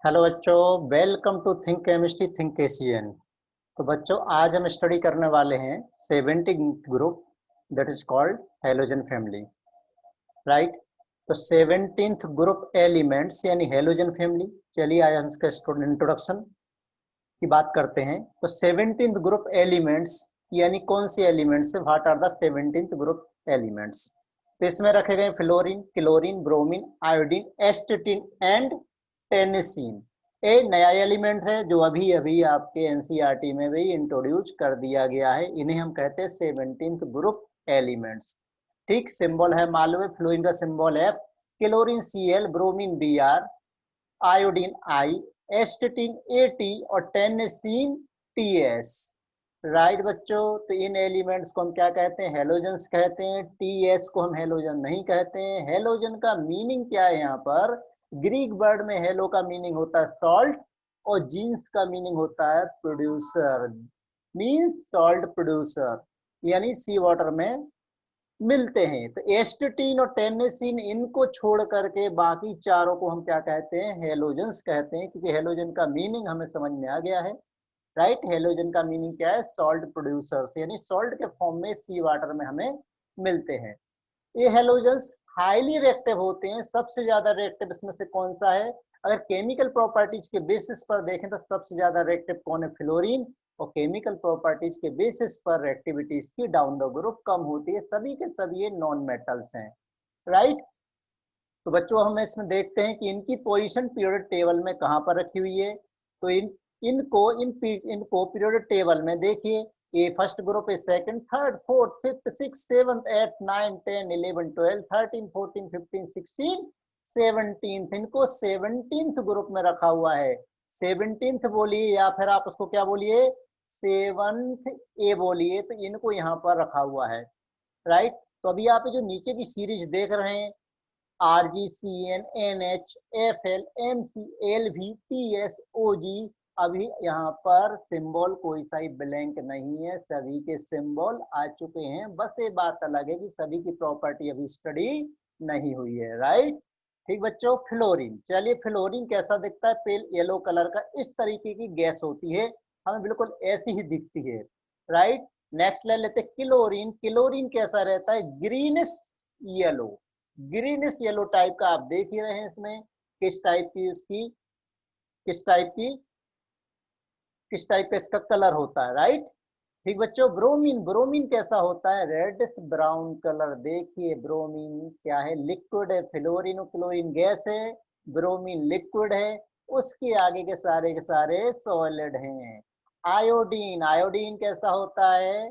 Hello बच्चों, welcome to think chemistry think Asian. तो बच्चों, आज हम स्टडी करने वाले हैं 17th group, that is called halogen family, right. तो 17th ग्रुप एलिमेंट्स यानी हेलोजन फैमिली। चलिए आज हम इसका इंट्रोडक्शन की बात करते हैं। तो 17th ग्रुप एलिमेंट्स यानी कौन से elements, what are the 17th group elements. तो इसमें रखे गए fluorine, chlorine, bromine, iodine, astatine and tennessine. ये नया एलिमेंट है जो अभी अभी आपके एनसीईआरटी में भी इंट्रोड्यूस कर दिया गया है। इन्हें हम कहते हैं 17th ग्रुप एलिमेंट्स। ठीक, सिंबल है मालूम है, फ्लोरीन का सिंबल है chlorine Cl, bromine Br, iodine आई, एस्टेटिन एटी और टेनिसिन टीएस। राइट बच्चों, तो इन एलिमेंट्स को हम क्या कहते हैं? हेलोजन्स कहते हैं। टीएस को हम हेलोजन नहीं कहते हैं। हेलोजन का मीनिंग क्या है? यहाँ पर ग्रीक वर्ड में हेलो का मीनिंग होता है सॉल्ट और जीन्स का मीनिंग होता है प्रोड्यूसर, मीन्स सॉल्ट प्रोड्यूसर, यानी सी वाटर में मिलते हैं। तो एस्टेटिन और टेनिसिन इनको छोड़ करके बाकी चारों को हम क्या कहते हैं? हेलोजन्स कहते हैं, क्योंकि हेलोजन का मीनिंग हमें समझ में आ गया है। राइट, हेलोजन का मीनिंग क्या है? सॉल्ट प्रोड्यूसर्स, यानी सॉल्ट के फॉर्म में सी वाटर में हमें मिलते हैं। ये हेलोजन्स हाईली रिएक्टिव होते हैं। सबसे ज्यादा रिएक्टिव इसमें से कौन सा है? अगर केमिकल प्रॉपर्टीज के बेसिस पर देखें तो सबसे ज्यादा रिएक्टिव कौन है? फ्लोरीन। और केमिकल प्रॉपर्टीज के बेसिस पर रिएक्टिविटीज की डाउन द ग्रुप कम होती है। सभी के सभी ये नॉन मेटल्स हैं, राइट। तो बच्चों, हम इसमें देखते हैं कि इनकी पोजीशन पीरियोडिक टेबल में कहाँ पर रखी हुई है। तो इनको पीरियोडिक टेबल में देखिए, ये फर्स्ट ग्रुप है, second, third, fourth, fifth, six, seventh, eight, 9, 10, 11, 12, 13, 14, 15, 16, 17। इनको 17th ग्रुप में रखा हुआ है। 17th बोलिए या फिर आप उसको क्या बोलिए, 7th ए बोलिए। तो इनको यहाँ पर रखा हुआ है, राइट। तो अभी आप जो नीचे की सीरीज देख रहे हैं, RgCN, NH, FL, MC, LV, TS, OG, अभी यहाँ पर सिंबल कोई सा ब्लैंक नहीं है, सभी के सिंबल आ चुके हैं। बस ये बात अलग है कि सभी की प्रॉपर्टी अभी स्टडी नहीं हुई है, राइट। ठीक बच्चों, फ्लोरीन। चलिए, फ्लोरीन कैसा दिखता है? पेल येलो कलर का इस तरीके की गैस होती है, हमें बिल्कुल ऐसी ही दिखती है, राइट। नेक्स्ट ले लेते क्लोरीन। क्लोरीन कैसा रहता है? Greenish yellow, greenish yellow type का। आप देख ही रहे हैं इसमें किस टाइप की उसकी किस टाइप की किस टाइप का इसका कलर होता है, राइट। ठीक बच्चों, ब्रोमीन। ब्रोमीन कैसा होता है? Reddish brown colour. देखिए, ब्रोमीन क्या है? लिक्विड है। फ्लोरीन और क्लोरीन गैस है, ब्रोमीन लिक्विड है। उसके आगे के सारे सॉलिड हैं। आयोडीन। आयोडीन कैसा होता है?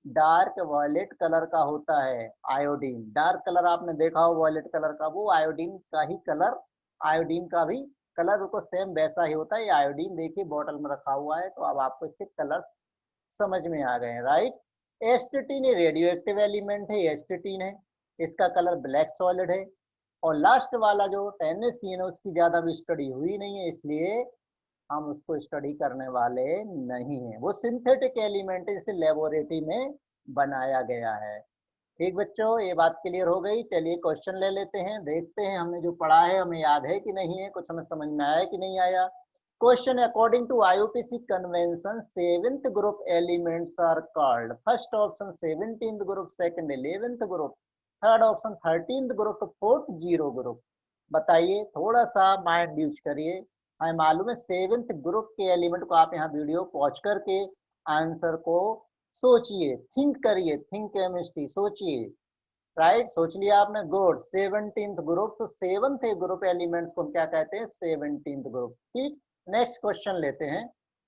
डार्क वॉयलेट कलर का होता है। आयोडीन डार्क कलर आपने देखा हो वॉयलेट कलर का, वो आयोडीन का ही कलर, आयोडीन का भी कलर बिल्कुल सेम वैसा ही होता है। ये आयोडीन देखिए बॉटल में रखा हुआ है, तो अब आपको इसके कलर समझ में आ गए हैं, राइट। एस्टेटिन रेडियो एक्टिव एलिमेंट है, एस्टेटिन है, इसका कलर ब्लैक सॉलिड है। और लास्ट वाला जो टेनिसिन है, उसकी ज्यादा भी स्टडी हुई नहीं है, इसलिए हम उसको स्टडी करने वाले नहीं हैं। वो सिंथेटिक एलिमेंट है, जिसे लेबोरेटरी में बनाया गया है। ठीक बच्चों, ये बात क्लियर हो गई। चलिए क्वेश्चन ले लेते हैं, देखते हैं हमने जो पढ़ा है हमें याद है कि नहीं है, कुछ हमें समझ में आया कि नहीं आया। Question, according to IUPAC convention 7th group elements are called. First option 17th group, second 11th group, third option 13th group, fourth zero group. बताइए, थोड़ा सा माइंड यूज करिए। हमें मालूम है 7th ग्रुप के एलिमेंट को, आप यहाँ वीडियो पॉज करके आंसर को सोचिए, थिंक करिए, थिंक केमिस्ट्री सोचिए, राइट। सोच लिया आपने, गुड। 17th ग्रुप, तो 7th ग्रुप एलिमेंट्स को हम क्या कहते हैं? 17th group. ठीक, नेक्स्ट क्वेश्चन लेते हैं।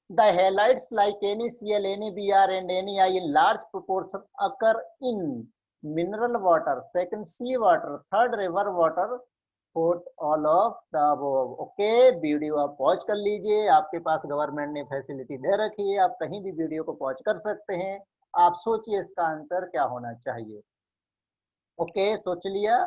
The halides like NaCl, NaBr and Ni in large proportion occur in mineral water, second sea water, third river water, fourth all of the above. Okay, video आप pause कर लीजिए, आपके पास government ने facility दे रखी है, आप कहीं भी वीडियो को पॉज कर सकते हैं। आप सोचिए इसका आंसर क्या होना चाहिए। ओके, सोच लिया।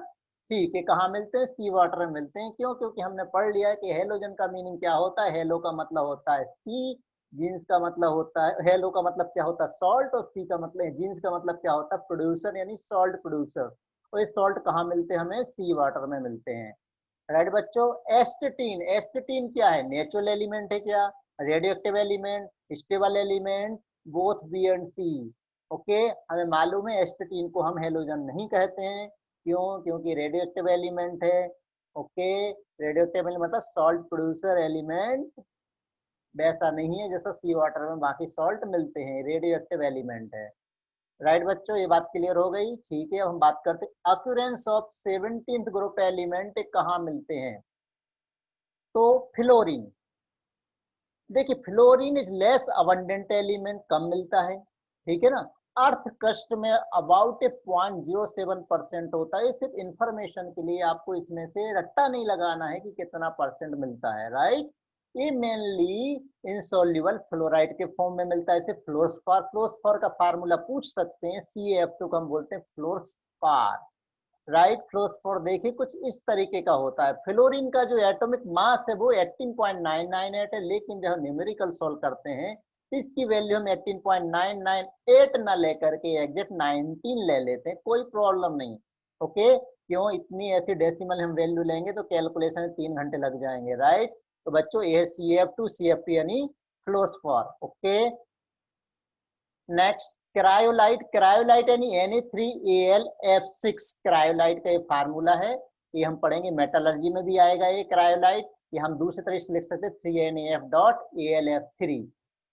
ठीक है, कहाँ मिलते हैं? सी वाटर में मिलते हैं। क्यों? क्योंकि हमने पढ़ लिया है कि हेलोजन का मीनिंग क्या होता है। हेलो का मतलब होता है सी, जीन्स का मतलब होता है, हेलो का मतलब क्या होता है? सॉल्ट। और सी का मतलब, जीन्स का मतलब क्या होता है? प्रोड्यूसर, यानी सॉल्ट प्रोड्यूसर। और ये सॉल्ट कहाँ मिलते हैं? हमें सी वाटर में मिलते हैं, राइट बच्चों। एस्टेटीन, एस्टेटीन क्या है? नेचुरल एलिमेंट है क्या? Radioactive element, stable element, both B and C. Okay, हमें मालूम है एस्टेटीन को हम हेलोजन नहीं कहते हैं। क्यों? क्योंकि रेडियो एक्टिव एलिमेंट है। ओके, रेडियो एक्टिव एलिमेंट मतलब सॉल्ट प्रोड्यूसर एलिमेंट, वैसा नहीं है जैसा सी वाटर में बाकी सॉल्ट मिलते हैं, रेडियो एक्टिव एलिमेंट है। राइट बच्चों, ये बात क्लियर हो गई। ठीक है, अब हम बात करते हैं occurrence of 17th group element कहाँ मिलते हैं। तो फ्लोरीन, देखिए fluorine is less abundant element, कम मिलता है, ठीक है ना। अर्थ क्रस्ट में अबाउट 0.07% होता है। सिर्फ इंफॉर्मेशन के लिए, आपको इसमें से रट्टा नहीं लगाना है कि कितना परसेंट मिलता है, राइट। ये मेनली इनसॉल्युबल फ्लोराइड के फॉर्म में मिलता है। इसे फ्लोरोस्फार, फ्लोरोस्फार का फार्मूला पूछ सकते हैं, CaF2 को हम बोलते हैं फ्लोरोस्फार, राइट। फ्लोरोस्फोर देखिए कुछ इस तरीके का होता है। फ्लोरीन का जो एटॉमिक मास है वो 18.998 है, लेकिन जब न्यूमेरिकल सॉल्व करते हैं तो इसकी वैल्यू हम 18.998 ना लेकर के एग्जैक्ट 19 ले लेते हैं, कोई प्रॉब्लम नहीं। ओके, क्यों? इतनी ऐसी डेसिमल हम वैल्यू लेंगे तो कैलकुलेशन में 3 घंटे लग जाएंगे, राइट। तो बच्चों ये CF2 यानी फ्लोरोस्फोर। ओके, नेक्स्ट क्रायोलाइट, क्रायोलाइट यानी Na3Al F6, क्रायोलाइट का ये फार्मूला है। ये हम पढ़ेंगे, मेटलर्जी में भी आएगा ये क्रायोलाइट। ये हम दूसरे तरीके से लिख सकते हैं 3NAF.AlF3।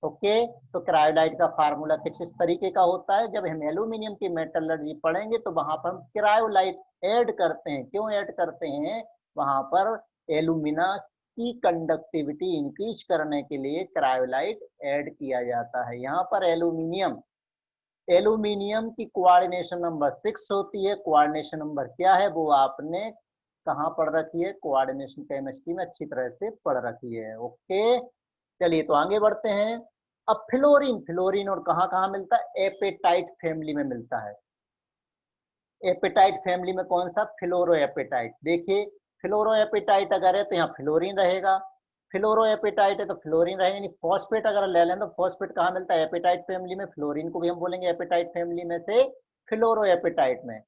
ओके, तो क्रायोलाइट का फार्मूला कुछ इस तरीके का होता है। जब हम एल्यूमिनियम की मेटलर्जी पढ़ेंगे तो वहां पर हम क्रायोलाइट ऐड करते हैं। क्यों ऐड करते हैं? वहां पर एल्यूमिना की कंडक्टिविटी इंक्रीज करने के लिए क्रायोलाइट ऐड किया जाता है। यहाँ पर एल्यूमिनियम, एल्यूमिनियम की कोऑर्डिनेशन नंबर 6 होती है। कोऑर्डिनेशन नंबर क्या है वो आपने कहाँ पढ़ रखी है? कोऑर्डिनेशन केमिस्ट्री में अच्छी तरह से पढ़ रखी है। ओके, चलिए तो आगे बढ़ते हैं। अब फ्लोरीन, फ्लोरीन और कहाँ कहाँ मिलता है? एपेटाइट फैमिली में मिलता है। एपेटाइट फैमिली में कौन सा? फ्लोरो एपेटाइट। देखिए फ्लोरो एपेटाइट अगर है तो यहाँ फ्लोरीन रहेगा, फ्लोरो एपेटाइट है तो फ्लोरीन रहेगा। यानी फॉस्फेट अगर ले लें तो फॉस्फेट कहाँ मिलता है? एपेटाइट फैमिली में। फ्लोरीन को भी हम बोलेंगे एपेटाइट फैमिली में से फ्लोरो एपेटाइट में।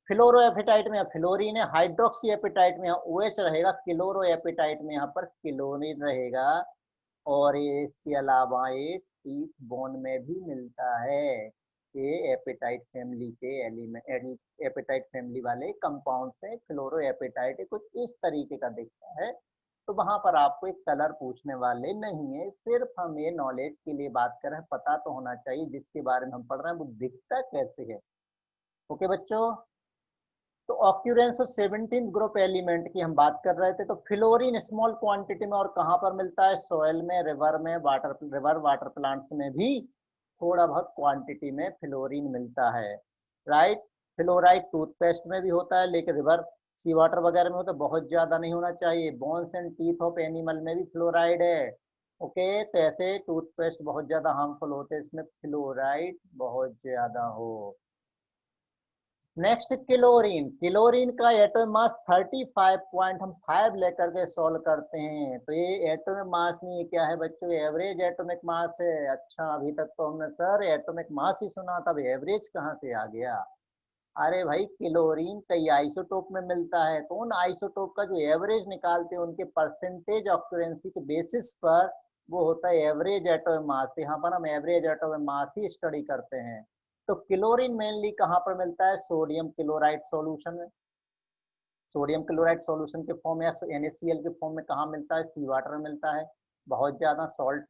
फ्लोरो एपेटाइट में फ्लोरीन है, हाइड्रोक्सी एपेटाइट में यहाँ OH रहेगा, क्लोरो एपेटाइट में यहाँ पर क्लोरीन रहेगा। और ये इसके अलावा ये टीथ बोन में भी मिलता है। ये एपेटाइट फैमिली के एलिमेंट, एपेटाइट फैमिली वाले कंपाउंड से फ्लोरो एपेटाइट कुछ इस तरीके का दिखता है। तो वहां पर आपको एक कलर पूछने वाले नहीं है, सिर्फ हम ये नॉलेज के लिए बात कर रहे हैं। पता तो होना चाहिए जिसके बारे में हम पढ़ रहे हैं वो दिखता कैसे है। ओके बच्चों, तो occurrence of 17th group element की हम बात कर रहे थे। तो फ्लोरीन स्मॉल क्वांटिटी में और कहाँ पर मिलता है? सॉइल में, रिवर में, वाटर प्लांट्स में भी थोड़ा बहुत क्वांटिटी में फ्लोरीन मिलता है, राइट। फ्लोराइड टूथपेस्ट में भी होता है, लेकिन रिवर सी वाटर वगैरह में होता है, बहुत ज्यादा नहीं होना चाहिए। Bones and teeth of animal में भी फ्लोराइड है। ओके, तो ऐसे टूथपेस्ट बहुत ज्यादा हार्मफुल होते हैं, इसमें फ्लोराइड बहुत ज्यादा हो। नेक्स्ट क्लोरीन, क्लोरीन का एटॉमिक मास 35.5 लेकर के सॉल्व करते हैं। तो ये एटॉमिक मास नहीं है, क्या है बच्चों? एवरेज एटॉमिक मास है। अच्छा, अभी तक तो हमने सर एटॉमिक मास ही सुना था, एवरेज कहाँ से आ गया? अरे भाई, क्लोरीन कई आइसोटोप में मिलता है, तो उन आइसोटोप का जो एवरेज निकालते हैं उनके परसेंटेज ऑक्यूरेंसी के बेसिस पर वो होता है एवरेज एटॉमिक मास। यहाँ पर हम एवरेज एटॉमिक मास ही स्टडी करते हैं। तो क्लोरीन मेनली कहाँ पर मिलता है? सोडियम क्लोराइड सॉल्यूशन में। सोडियम क्लोराइड सॉल्यूशन के फॉर्म या NaCl के फॉर्म में कहाँ मिलता है? सी वाटर में मिलता है, बहुत ज्यादा सॉल्ट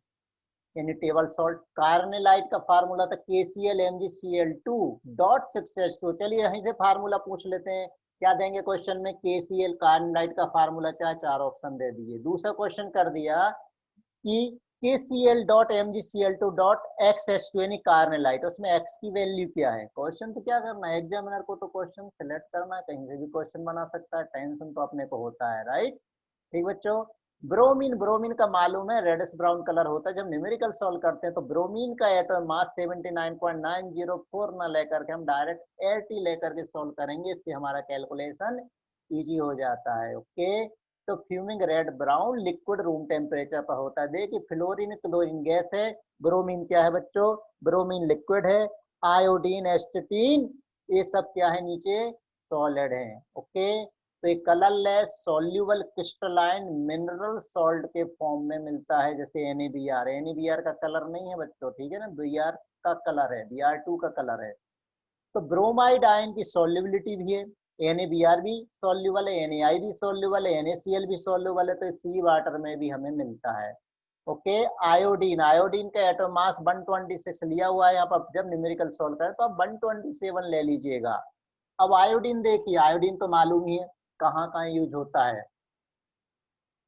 यानी टेबल सॉल्ट। कार्नेलाइट का फार्मूला था KCl Mgcl2.6H2। चलिए यहीं से फार्मूला पूछ लेते हैं, क्या देंगे क्वेश्चन में? KCl कार्नेलाइट का फार्मूला क्या है? 4 ऑप्शन दे दिए। दूसरा क्वेश्चन कर दिया कि KCl.MgCl2.XH2 यानी कार्नेलाइट, उसमें X की वैल्यू क्या है? क्वेश्चन तो क्या करना है, एग्जामिनर को तो क्वेश्चन सिलेक्ट करना है, कहीं से भी क्वेश्चन बना सकता है, टेंशन तो अपने को होता है, राइट। ठीक बच्चों, ब्रोमीन, ब्रोमीन का मालूम है रेडिश ब्राउन कलर होता है। जब न्यूमेरिकल सॉल्व करते हैं तो ब्रोमीन का एटॉमिक मास 79.904 ना लेकर के हम डायरेक्ट 80 लेकर के सॉल्व करेंगे, इससे हमारा कैलकुलेशन इजी हो जाता है। ओके, तो fuming red brown liquid room temperature पर होता है। देखिए फ्लोरीन क्लोरीन गैस है, ब्रोमीन क्या है बच्चों? ब्रोमीन लिक्विड है। आयोडीन, एस्टेटीन, ये सब क्या है नीचे? सॉलिड है। ओके, तो एक colourless soluble crystalline mineral salt के फॉर्म में मिलता है, जैसे NaBr। NaBr का कलर नहीं है बच्चों, ठीक है ना, Br का कलर है, Br2 का कलर है। तो ब्रोमाइड आयन की सॉल्युबिलिटी भी है, NaBr भी सॉल्युबल है, Na भी सॉल्युबल है, NaCl भी सॉल्युबल है, तो सी वाटर में भी हमें मिलता है। ओके, आयोडीन, आयोडीन का एटॉमिक मास 126 लिया हुआ है यहाँ पर, जब न्यूमेरिकल सॉल्व करें तो आप 127 ले लीजिएगा। अब आयोडीन देखिए, आयोडीन तो मालूम ही है कहाँ कहाँ यूज होता है।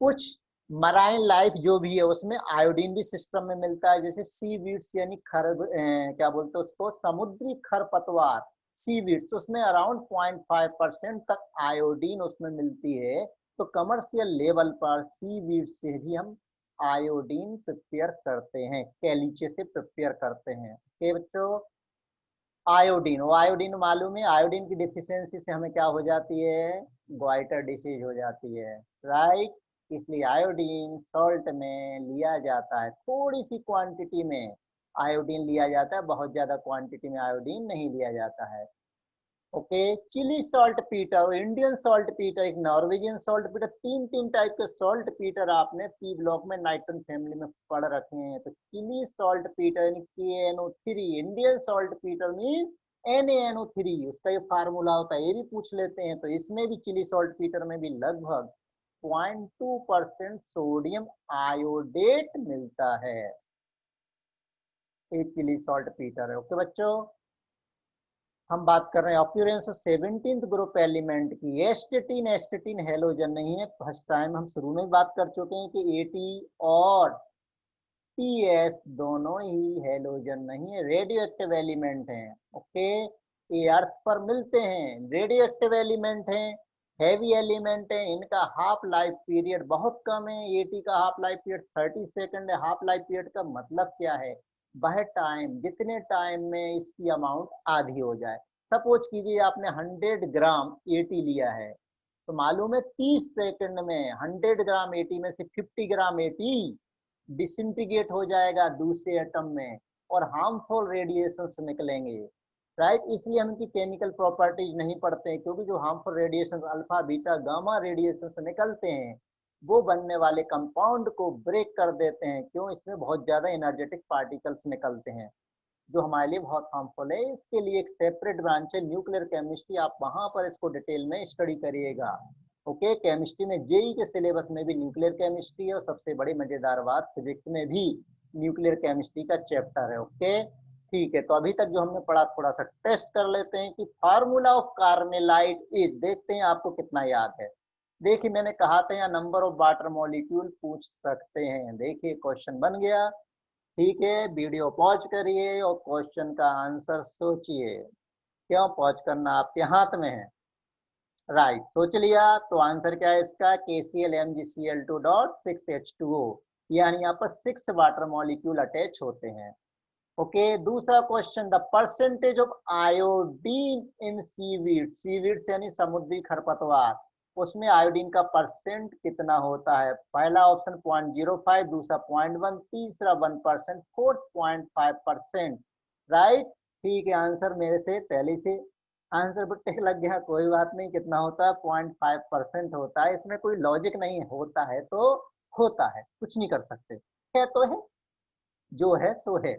कुछ मराइन लाइफ जो भी है उसमें आयोडीन भी सिस्टम में मिलता है, जैसे सी वीड्स यानी क्या बोलते हैं उसको, समुद्री खरपतवार, सी वीड्स, उसमें अराउंड 0.5% तक आयोडीन उसमें मिलती है। तो कमर्शियल लेवल पर सी वीड्स से भी हम आयोडीन प्रिपेयर करते हैं, कैलीचे से प्रिपेयर करते हैं। ओके बच्चों, आयोडीन, वो आयोडीन मालूम है, आयोडीन की डिफिशियंसी से हमें क्या हो जाती है, ग्वाइटर डिसीज हो जाती है, राइट। इसलिए आयोडीन सॉल्ट में लिया जाता है, थोड़ी सी क्वांटिटी में आयोडीन लिया जाता है, बहुत ज्यादा क्वांटिटी में आयोडीन नहीं लिया जाता है। ओके, चिली सॉल्ट पीटर और इंडियन सॉल्ट पीटर, एक नॉर्वेजियन सॉल्ट पीटर, तीन टाइप के सॉल्ट पीटर आपने पी ब्लॉक में नाइट्रन फैमिली में पढ़ रखे हैं। तो चिली सॉल्ट पीटर यानी KNO3, Indian salt Peter mean NaNO3, उसका ये फार्मूला होता है, ये भी पूछ लेते हैं। तो इसमें भी चिली सॉल्ट पीटर में भी लगभग 0.2% सोडियम आयोडेट मिलता है, ये चिली सॉल्ट पीटर है। ओके बच्चों, हम बात कर रहे हैं occurrence of 17th group element की। एस्टेटिन, एस्टेटिन हेलोजन नहीं है, फर्स्ट टाइम हम शुरू में बात कर चुके हैं कि AT और TS दोनों ही हेलोजन नहीं है, रेडियो एक्टिव एलिमेंट हैं। ओके, ये अर्थ पर मिलते हैं, रेडियो एक्टिव एलिमेंट हैं, हैवी एलिमेंट है, इनका हाफ लाइफ पीरियड बहुत कम है। AT का हाफ लाइफ पीरियड 30 सेकंड है। हाफ लाइफ पीरियड का मतलब क्या है, वह टाइम जितने टाइम में इसकी अमाउंट आधी हो जाए। सपोज कीजिए आपने 100 ग्राम AT लिया है, तो मालूम है 30 सेकंड में 100 ग्राम AT में से 50 ग्राम AT डिसइंटीग्रेट हो जाएगा दूसरे एटम में और हार्मफुल रेडिएशंस निकलेंगे, राइट। इसलिए हम इनकी केमिकल प्रॉपर्टीज नहीं पढ़ते हैं, क्योंकि जो harmful radiations alpha beta gamma radiations निकलते हैं वो बनने वाले कंपाउंड को ब्रेक कर देते हैं। क्यों, इसमें बहुत ज्यादा एनर्जेटिक पार्टिकल्स निकलते हैं जो हमारे लिए बहुत हार्मफुल है। इसके लिए एक सेपरेट ब्रांच है न्यूक्लियर केमिस्ट्री, आप वहां पर इसको डिटेल में स्टडी करिएगा। ओके, केमिस्ट्री में JEE के सिलेबस में भी न्यूक्लियर केमिस्ट्री है, और सबसे बड़ी मजेदार बात फिजिक्स में भी न्यूक्लियर केमिस्ट्री का चैप्टर है। ओके ठीक है, तो अभी तक जो हमने पढ़ा थोड़ा सा टेस्ट कर लेते हैं कि फार्मूला ऑफ कार्मेलाइट इज, देखते हैं आपको कितना याद है। देखिए मैंने कहा था यहाँ नंबर ऑफ वाटर मॉलिक्यूल पूछ सकते हैं, देखिए क्वेश्चन बन गया। ठीक है, वीडियो पॉज करिए और क्वेश्चन का आंसर सोचिए। क्यों पॉज करना, आपके हाथ में है, राइट। सोच लिया, तो आंसर क्या है इसका, KCl डॉट 6H2O, यानी यहाँ पर 6 वाटर मॉलिक्यूल अटैच होते हैं। ओके, दूसरा question, the percentage of iodine in seaweeds, seaweeds यानी समुद्री खरपतवार, उसमें आयोडीन का परसेंट कितना होता है। पहला ऑप्शन 0.05, दूसरा 0.1, तीसरा 1%, फोर्थ 0.5%, राइट। ठीक है, आंसर मेरे से पहले से आंसर पर टिक लग गया, कोई बात नहीं। कितना होता है, 0.5% होता है। इसमें कोई लॉजिक नहीं होता है तो होता है, कुछ नहीं कर सकते, है तो है, जो है सो है,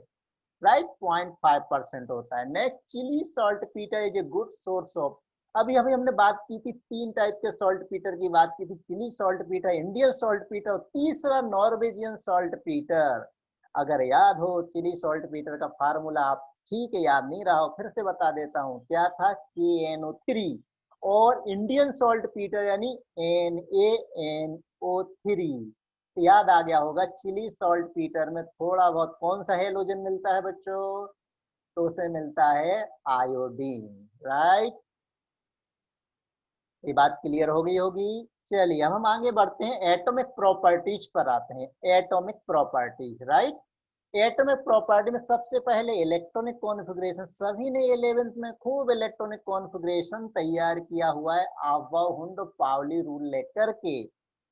राइट। 0.5% होता है। Next, Chile saltpetre is a good source of, अभी अभी हमने बात की थी 3 टाइप के सॉल्ट पीटर की बात की थी, Chile saltpetre, Indian saltpetre, तीसरा नॉर्वेजियन सॉल्ट पीटर। अगर याद हो चिली सॉल्ट पीटर का फार्मूला, आप ठीक है याद नहीं रहा हो फिर से बता देता हूँ, क्या था, KNO3। और इंडियन सॉल्ट पीटर यानी NaNO3। याद आ गया होगा, चिली सॉल्ट पीटर में थोड़ा बहुत कौन सा हेलोजन मिलता है बच्चों, तो उसे मिलता है आयोडीन, राइट। ये बात क्लियर हो गई होगी। चलिए अब हम आगे बढ़ते हैं, एटॉमिक प्रॉपर्टीज पर आते हैं। Atomic properties, right. Atomic property में सबसे पहले इलेक्ट्रॉनिक कॉन्फ़िगरेशन, सभी ने 11th में खूब इलेक्ट्रॉनिक कॉन्फ़िगरेशन तैयार किया हुआ है आव्हाहुंड पावली रूल लेकर के,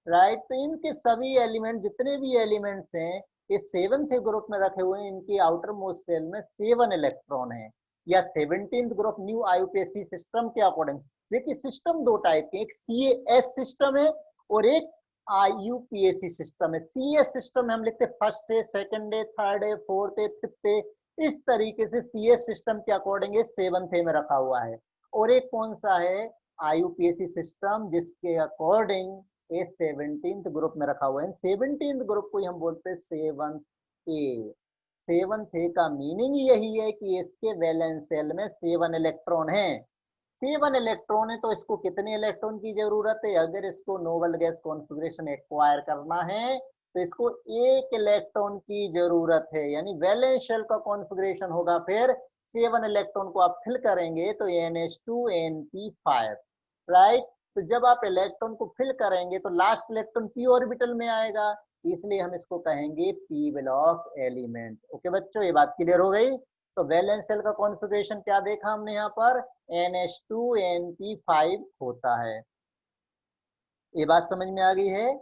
राइट। तो इनके सभी एलिमेंट, जितने भी एलिमेंट्स हैं, ये 7th ग्रुप में रखे हुए हैं। इनकी आउटर मोस्ट सेल में 7 इलेक्ट्रॉन है, या 17th group new IUPAC system के अकॉर्डिंग। देखिए सिस्टम दो टाइप के, एक सीएएस सिस्टम है और एक आईयूपीएसी सिस्टम है। सीएस सिस्टम में हम लिखते हैं फर्स्ट है, सेकंड है, थर्ड है, फोर्थ है, फिफ्थ है, इस तरीके से सीएस सिस्टम के अकॉर्डिंग सेवंथ में रखा हुआ है। और एक कौन सा है, आईयूपीएसी सिस्टम, जिसके अकॉर्डिंग ये 17th ग्रुप में रखा हुआ है। 17th ग्रुप को हम बोलते हैं 7th ए। 7th ए का मीनिंग यही है कि इसके वैलेंस शेल में 7 इलेक्ट्रॉन है। 7 इलेक्ट्रॉन है तो इसको कितने इलेक्ट्रॉन की जरूरत है, अगर इसको नोबल गैस कॉन्फ़िगरेशन एक्वायर करना है तो इसको 1 इलेक्ट्रॉन की जरूरत है। यानी वैलेंस शेल का कॉन्फ़िगरेशन होगा, फिर 7 इलेक्ट्रॉन को आप फिल करेंगे तो NH2NP5, राइट। तो जब आप इलेक्ट्रॉन को फिल करेंगे तो लास्ट इलेक्ट्रॉन p ऑर्बिटल में आएगा, इसलिए हम इसको कहेंगे p ब्लॉक एलिमेंट। ओके बच्चों, ये बात क्लियर हो गई। तो वैलेंस शेल का कॉन्फ़िगरेशन क्या देखा हमने यहाँ पर, NH2NP5 होता है। ये बात समझ में आ गई है।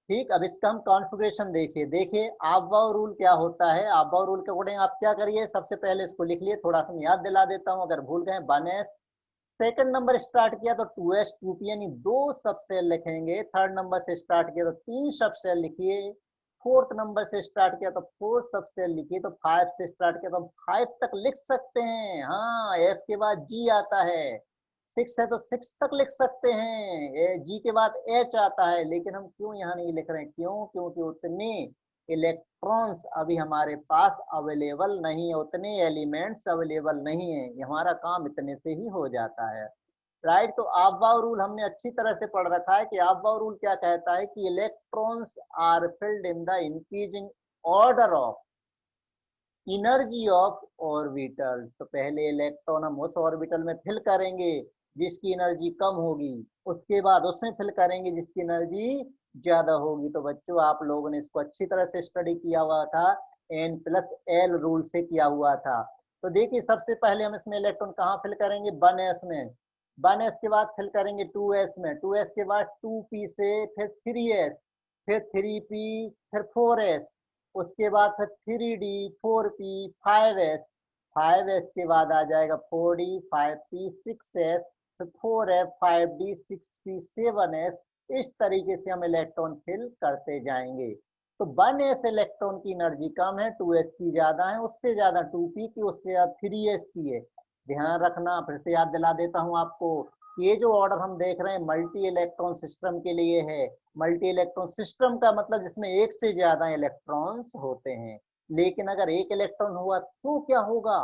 ठीक, अब इसका हम कॉन्फ़िगरेशन देखिए अबाव रूल क्या होता है। अबाव रूल के अकॉर्डिंग आप क्या करिए, सबसे पहले इसको लिख लिए, थोड़ा सा मैं याद दिला देता हूँ अगर भूल गए। 1s, सेकंड नंबर स्टार्ट किया तो 2s 2p यानी 2 सब सेल लिखेंगे। थर्ड नंबर से स्टार्ट किया तो 3 सब सेल लिखिए। फोर्थ नंबर से स्टार्ट किया तो 4 सब सेल लिखिए। तो 5 से स्टार्ट किया तो 5 तक लिख सकते हैं। हाँ, f के बाद g आता है। 6 है तो 6 तक लिख सकते हैं। g के बाद h आता है, लेकिन हम क्यों यहाँ नहीं लिख रहे हैं, क्यों, क्योंकि उतने इलेक्ट्रॉन्स अभी हमारे पास अवेलेबल नहीं है, उतने एलिमेंट्स अवेलेबल नहीं है, हमारा काम इतने से ही हो जाता है, राइट। तो अबाव रूल हमने अच्छी तरह से पढ़ रखा है कि अबाव रूल क्या कहता है कि electrons are filled in the increasing order of energy of orbital. तो पहले इलेक्ट्रॉन हम उस ऑर्बिटल में फिल करेंगे जिसकी एनर्जी कम होगी, उसके बाद उसमें फिल करेंगे जिसकी एनर्जी ज्यादा होगी। तो बच्चों आप लोगों ने इसको अच्छी तरह से स्टडी किया हुआ था, N+L रूल से किया हुआ था। तो देखिए सबसे पहले हम इसमें इलेक्ट्रॉन कहाँ फिल करेंगे, 1s में। 1s के बाद फिल करेंगे 2s में, 2s के बाद 2p से, फिर 3s, फिर 3p, फिर 4s, उसके बाद फिर 3d, 4p, 5s, 5s के बाद आ जाएगा 4d, 5p, 6s, फिर 4f, 5d, 6p, 7s। इस तरीके से हम इलेक्ट्रॉन फिल करते जाएंगे। तो 1s इलेक्ट्रॉन की एनर्जी कम है, 2s की ज्यादा है, उससे ज्यादा 2p की, उससे ज्यादा 3s की है। ध्यान रखना, फिर से याद दिला देता हूं आपको, ये जो ऑर्डर हम देख रहे हैं मल्टी इलेक्ट्रॉन सिस्टम के लिए है। मल्टी इलेक्ट्रॉन सिस्टम का मतलब जिसमें एक से ज्यादा इलेक्ट्रॉन्स होते हैं। लेकिन अगर एक इलेक्ट्रॉन हुआ तो क्या होगा,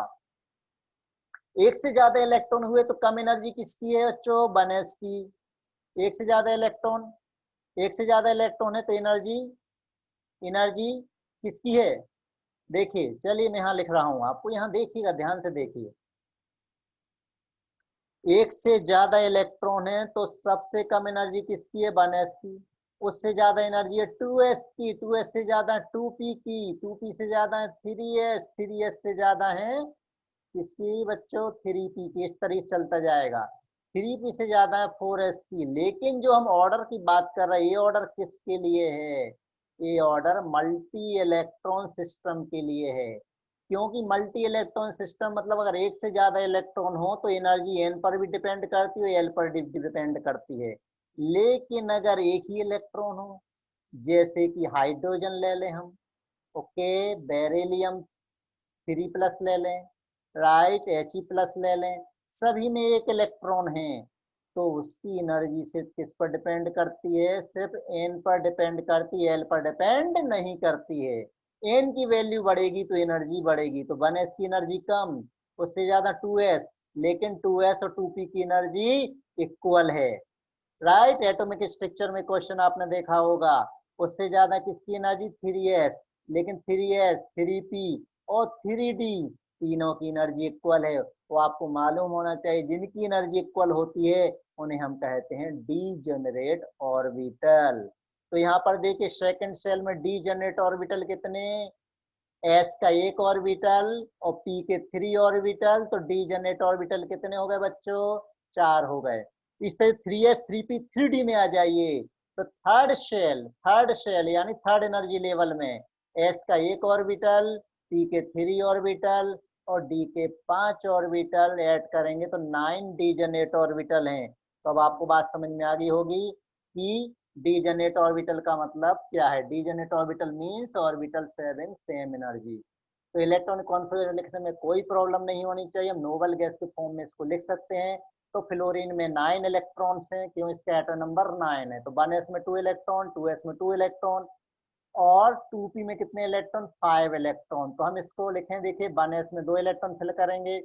एक से ज्यादा इलेक्ट्रॉन हुए तो कम एनर्जी किसकी है बच्चों, 1s की। एक से ज्यादा इलेक्ट्रॉन, एक से ज्यादा इलेक्ट्रॉन है तो एनर्जी, एनर्जी किसकी है, देखिए चलिए मैं यहाँ लिख रहा हूँ, आपको यहाँ देखिएगा, ध्यान से देखिए। एक से ज्यादा इलेक्ट्रॉन है तो सबसे कम एनर्जी किसकी है, 1s की। उससे ज्यादा एनर्जी है 2s की, 2s से ज्यादा 2p की, 2p से ज्यादा है 3s, 3s से ज्यादा है किसकी बच्चों, 3p की। इस तरह चलता जाएगा। 3p से ज्यादा है 4s की। लेकिन जो हम ऑर्डर की बात कर रहे हैं, ये ऑर्डर किसके लिए है, ये ऑर्डर मल्टी इलेक्ट्रॉन सिस्टम के लिए है। क्योंकि मल्टी इलेक्ट्रॉन सिस्टम मतलब अगर एक से ज्यादा इलेक्ट्रॉन हो तो एनर्जी n पर भी डिपेंड करती है, l पर डिपेंड करती है। लेकिन अगर एक ही इलेक्ट्रॉन हो, जैसे कि हाइड्रोजन ले लें हम, ओके, बेरिलियम 3+ ले लें, राइट, He+ ले लें, सभी में एक इलेक्ट्रॉन है, तो उसकी एनर्जी सिर्फ किस पर डिपेंड करती है, सिर्फ n पर डिपेंड करती है, l पर डिपेंड नहीं करती है। n की वैल्यू बढ़ेगी तो एनर्जी बढ़ेगी, तो 1s की एनर्जी कम, उससे ज्यादा 2s, लेकिन 2s और 2p की एनर्जी इक्वल है, राइट। एटॉमिक स्ट्रक्चर में क्वेश्चन आपने देखा होगा, उससे ज्यादा किसकी एनर्जी, 3s, लेकिन 3s, 3p और 3d तीनों की एनर्जी इक्वल है। वो आपको मालूम होना चाहिए, जिनकी एनर्जी इक्वल होती है उन्हें हम कहते हैं डीजेनरेट ऑर्बिटल। तो यहाँ पर देखिए सेकंड सेल में डीजेनरेट ऑर्बिटल कितने, H का एक ऑर्बिटल और P के 3 ऑर्बिटल, तो डीजेनरेट ऑर्बिटल कितने हो गए बच्चों, 4 हो गए। इस तरह 3s 3p 3d में आ जाइए। तो थर्ड शेल यानी थर्ड एनर्जी लेवल में S का एक ऑर्बिटल, P के 3 ऑर्बिटल, और डी के 5 ऑर्बिटल ऐड करेंगे तो 9 डीजनरेट ऑर्बिटल हैं। तो अब आपको बात समझ में आ गई होगी कि डीजनरेट ऑर्बिटल का मतलब क्या है। Degenerate orbital means orbital saving same energy. तो इलेक्ट्रॉनिक कॉन्फ़िगरेशन लिखने में कोई प्रॉब्लम नहीं होनी चाहिए। हम नोबल गैस के फॉर्म में इसको लिख सकते हैं। तो फ्लोरीन में 9 इलेक्ट्रॉन्स हैं, क्यों, इसका एटॉम नंबर 9 है। तो 1s में 2 इलेक्ट्रॉन, 2s में 2 इलेक्ट्रॉन, और 2p में कितने इलेक्ट्रॉन, 5 इलेक्ट्रॉन। तो हम इसको लिखें, देखिए 1s में 2 इलेक्ट्रॉन फिल करेंगे,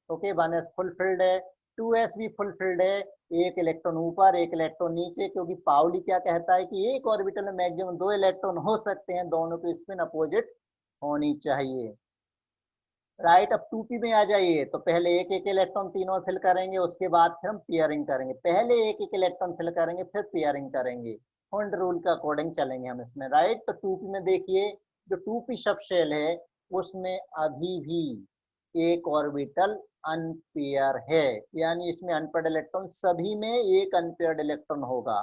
ओके 1s फुल फिल्ड है, 2s भी फुल फिल्ड है, एक इलेक्ट्रॉन ऊपर एक इलेक्ट्रॉन नीचे, क्योंकि पाउली क्या कहता है कि एक ऑर्बिटल में मैक्सिमम 2 इलेक्ट्रॉन हो सकते हैं, दोनों की स्पिन अपोजिट होनी चाहिए। राइट, अब 2p में आ जाइए। तो पहले एक एक इलेक्ट्रॉन तीनों में फिल करेंगे, उसके बाद फिर हम पेयरिंग करेंगे। पहले एक एक इलेक्ट्रॉन फिल करेंगे, फिर पेयरिंग करेंगे, हुंड रूल के अकॉर्डिंग चलेंगे हम इसमें। राइट, तो 2p में देखिए जो 2p सब शेल है उसमें अभी भी एक ऑर्बिटल अनपेयर है, यानी इसमें अनपेयर्ड इलेक्ट्रॉन, सभी में एक अनपेयर्ड इलेक्ट्रॉन होगा।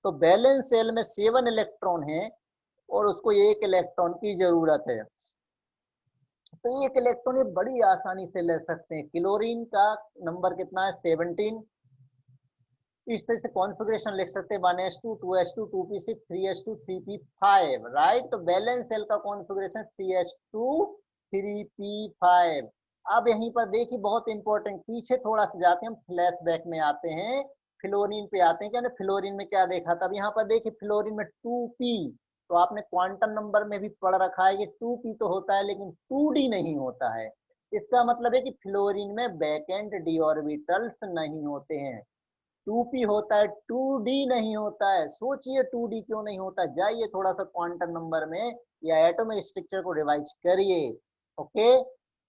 तो बैलेंस सेल में 7 इलेक्ट्रॉन है और उसको एक इलेक्ट्रॉन की जरूरत है। तो एक इलेक्ट्रॉन ये बड़ी आसानी से ले सकते हैं। क्लोरीन का नंबर कितना है, 17। इस तरह से कॉन्फ़िगरेशन लिख सकते हैं 1s2 2s2 2p6 3s2 3p5। Right, तो बैलेंस सेल का कॉन्फ़िगरेशन 3s2 3p5। अब यहीं पर देखिए बहुत इंपॉर्टेंट, पीछे थोड़ा सा जाते हैं हम, फ्लैशबैक में आते हैं, फ्लोरीन पे आते हैं। क्या फ्लोरीन में क्या देखा था, अब यहाँ पर देखिए फ्लोरीन में 2p, तो आपने क्वांटम नंबर में भी पढ़ रखा है कि 2p तो होता है लेकिन 2d नहीं होता है। इसका मतलब है कि फ्लोरीन में बैकेंड डी ऑर्बिटल्स नहीं होते हैं। 2p होता है, 2d नहीं होता है। सोचिए 2d क्यों नहीं होता, जाइए थोड़ा सा क्वांटम नंबर में या एटॉमिक स्ट्रक्चर को रिवाइज करिए। ओके,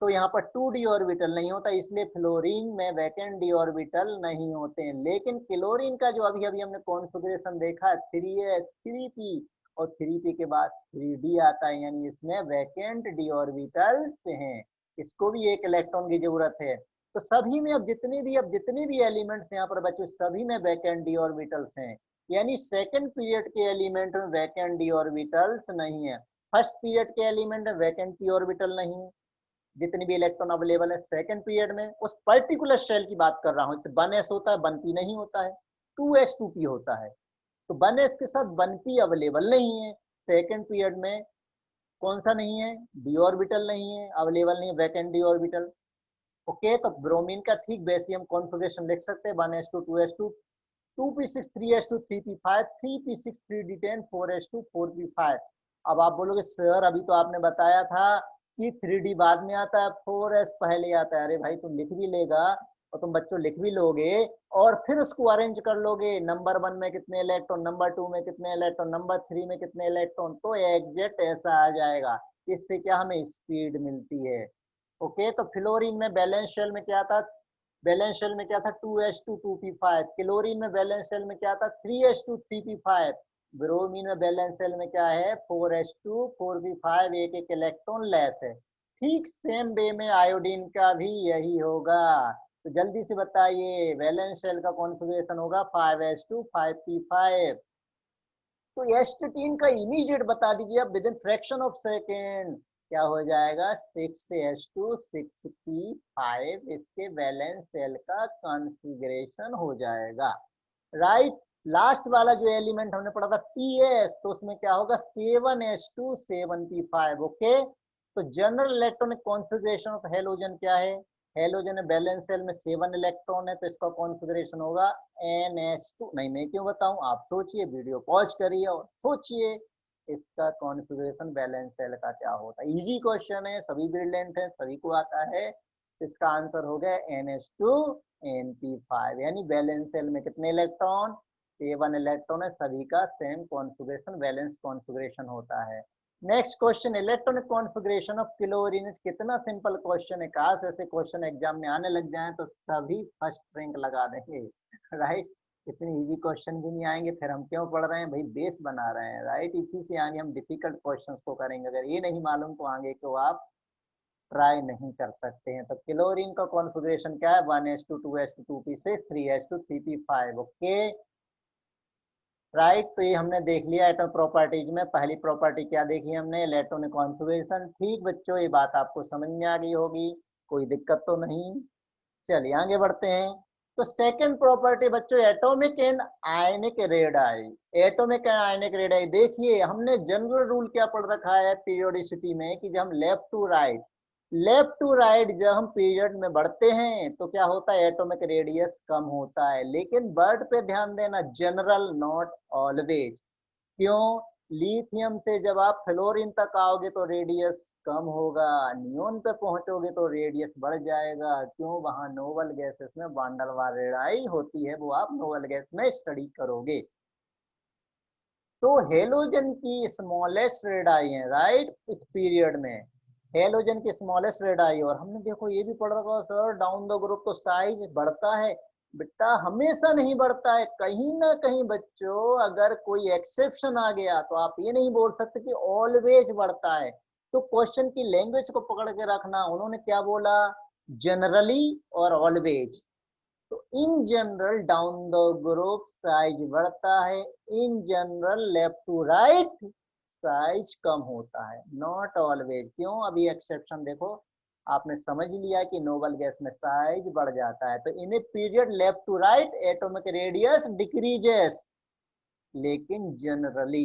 तो यहाँ पर 2d ऑर्बिटल नहीं होता, इसलिए फ्लोरीन में वैकेंट डी ऑर्बिटल नहीं होते हैं। लेकिन क्लोरीन का जो अभी अभी हमने कॉन्फ़िगरेशन देखा 3s 3p और 3p के बाद 3d आता है, यानी इसमें वैकेंट डी ऑर्बिटल्स हैं, इसको भी एक इलेक्ट्रॉन की जरूरत है। तो सभी में अब जितने भी एलिमेंट्स यहाँ पर बच्चों, सभी में वैकेंट डी ऑर्बिटल्स हैं, यानी सेकंड पीरियड के एलिमेंट में वैकेंट डी ऑर्बिटल्स नहीं है। फर्स्ट पीरियड के एलिमेंट में वैकेंट डी ऑर्बिटल नहीं है, जितने भी इलेक्ट्रॉन अवेलेबल है सेकंड पीरियड में, उस पर्टिकुलर शेल की बात कर रहा हूँ। 1s होता है 1p नहीं होता है, 2s 2p होता है। तो 1s के साथ 1p अवेलेबल नहीं है सेकंड पीरियड में। कौन सा नहीं है, डी ऑर्बिटल नहीं है, अवेलेबल नहीं है वैकेंट डी ऑर्बिटल। ओके, तो ब्रोमीन का ठीक वैसे हम कॉन्फ़िगरेशन लिख सकते हैं 1s2 2s2 2p6 3s2 3p5 3p6 3d10 4s2 4p5। अब आप बोलोगे सर अभी तो आपने बताया था कि 3d बाद में आता है 4s पहले आता है। अरे भाई तुम लिख भी लेगा और तुम बच्चों लिख भी लोगे और फिर उसको अरेंज कर लोगे, नंबर 1 में कितने इलेक्ट्रॉन, नंबर 2 में कितने इलेक्ट्रॉन, नंबर 3 में कितने इलेक्ट्रॉन, तो एग्जैक्ट ऐसा आ जाएगा। इससे क्या हमें स्पीड मिलती है। ओके, तो फ्लोरीन में बैलेंस शेल में क्या था, बैलेंस शेल में क्या था 2s2 2p5। क्लोरीन में बैलेंस शेल में क्या था 3s2 3p5। ब्रोमीन में बैलेंस शेल में क्या है 4s2 4p5, एक एक इलेक्ट्रॉन लेस है। ठीक सेम वे में आयोडीन का भी यही होगा। तो जल्दी से बताइए, बैलेंस शेल का कॉन्फ़िगरेशन होगा 5s2 5p5। तो एस्टेटीन का इमीडिएट बता दीजिए अब with in fraction of second, क्या हो जाएगा 6s2 6p5, इसके वैलेंस सेल का कॉन्फ़िगरेशन हो जाएगा। राइट, लास्ट वाला जो एलिमेंट हमने पढ़ा था ps, तो उसमें क्या होगा 7s2 7p5। ओके, तो general electronic configuration of halogen क्या है, हेलोजन है बैलेंस सेल में 7 इलेक्ट्रॉन है, तो इसका कॉन्फ़िगरेशन होगा ns2। नहीं मैं क्यों बताऊं, आप सोचिए, वीडियो पॉज करिए और सोचिए इसका कॉन्फ़िगरेशन बैलेंस सेल का क्या होता है। इजी क्वेश्चन है, सभी ब्रिलियंट है, सभी को आता है। इसका आंसर हो गया ns2 np5, यानी बैलेंस सेल में कितने इलेक्ट्रॉन, 7 इलेक्ट्रॉन है, सभी का सेम कॉन्फ़िगरेशन बैलेंस कॉन्फ़िगरेशन होता है। Next question, electronic configuration of chlorine. कितना सिंपल क्वेश्चन है, काश ऐसे क्वेश्चन एग्जाम में आने लग जाएं तो सभी फर्स्ट रैंक लगा देंगे। राइट, इतनी इजी क्वेश्चन भी नहीं आएंगे, फिर हम क्यों पढ़ रहे हैं भाई, बेस बना रहे हैं। राइट, इसी से आगे हम डिफिकल्ट क्वेश्चंस को करेंगे, अगर ये नहीं मालूम तो आगे को आप ट्राई नहीं कर सकते हैं। तो क्लोरीन का कॉन्फ़िगरेशन क्या है 1s2 2s2 2p6 3s2 3p5। Okay, right, तो ये हमने देख लिया एटॉम प्रॉपर्टीज में। पहली प्रॉपर्टी क्या देखी हमने, इलेक्ट्रॉनिक कॉन्फ़िगरेशन। ठीक बच्चों, ये बात आपको समझ में आ गई होगी। कोई दिक्कत तो नहीं। चलिए आगे बढ़ते हैं। तो सेकंड प्रॉपर्टी बच्चों atomic and ionic radii. Atomic and ionic radii देखिए हमने जनरल रूल क्या पढ़ रखा है पीरियोडिसिटी में कि जब हम लेफ्ट टू राइट जब हम पीरियड में बढ़ते हैं तो क्या होता है एटॉमिक रेडियस कम होता है। लेकिन वर्ड पे ध्यान देना, जनरल नॉट ऑलवेज। क्यों? लिथियम से जब आप फ्लोरीन तक आओगे तो रेडियस कम होगा, नियोन पे पहुंचोगे तो रेडियस बढ़ जाएगा। क्यों? वहां नोबल गैसेस में वान डेर वाल्स रेडाई होती है, वो आप नोबल गैस में स्टडी करोगे। तो हेलोजन की स्मॉलेस्ट रेडाई है राइट इस पीरियड में, हेलोजन की स्मॉलेस्ट रेडाई। और हमने देखो ये भी पढ़ रखा सर डाउन द ग्रुप तो साइज बढ़ता है। बेटा हमेशा नहीं बढ़ता है, कहीं ना कहीं बच्चों अगर कोई एक्सेप्शन आ गया तो आप ये नहीं बोल सकते कि ऑलवेज बढ़ता है। तो क्वेश्चन की लैंग्वेज को पकड़ के रखना, उन्होंने क्या बोला, जनरली और ऑलवेज। तो in general down the group size बढ़ता है, in general left to right size कम होता है, नॉट ऑलवेज। क्यों? अभी एक्सेप्शन देखो, आपने समझ लिया कि नोबल गैस में साइज बढ़ जाता है। तो in a period left to right atomic radius decreases, लेकिन जनरली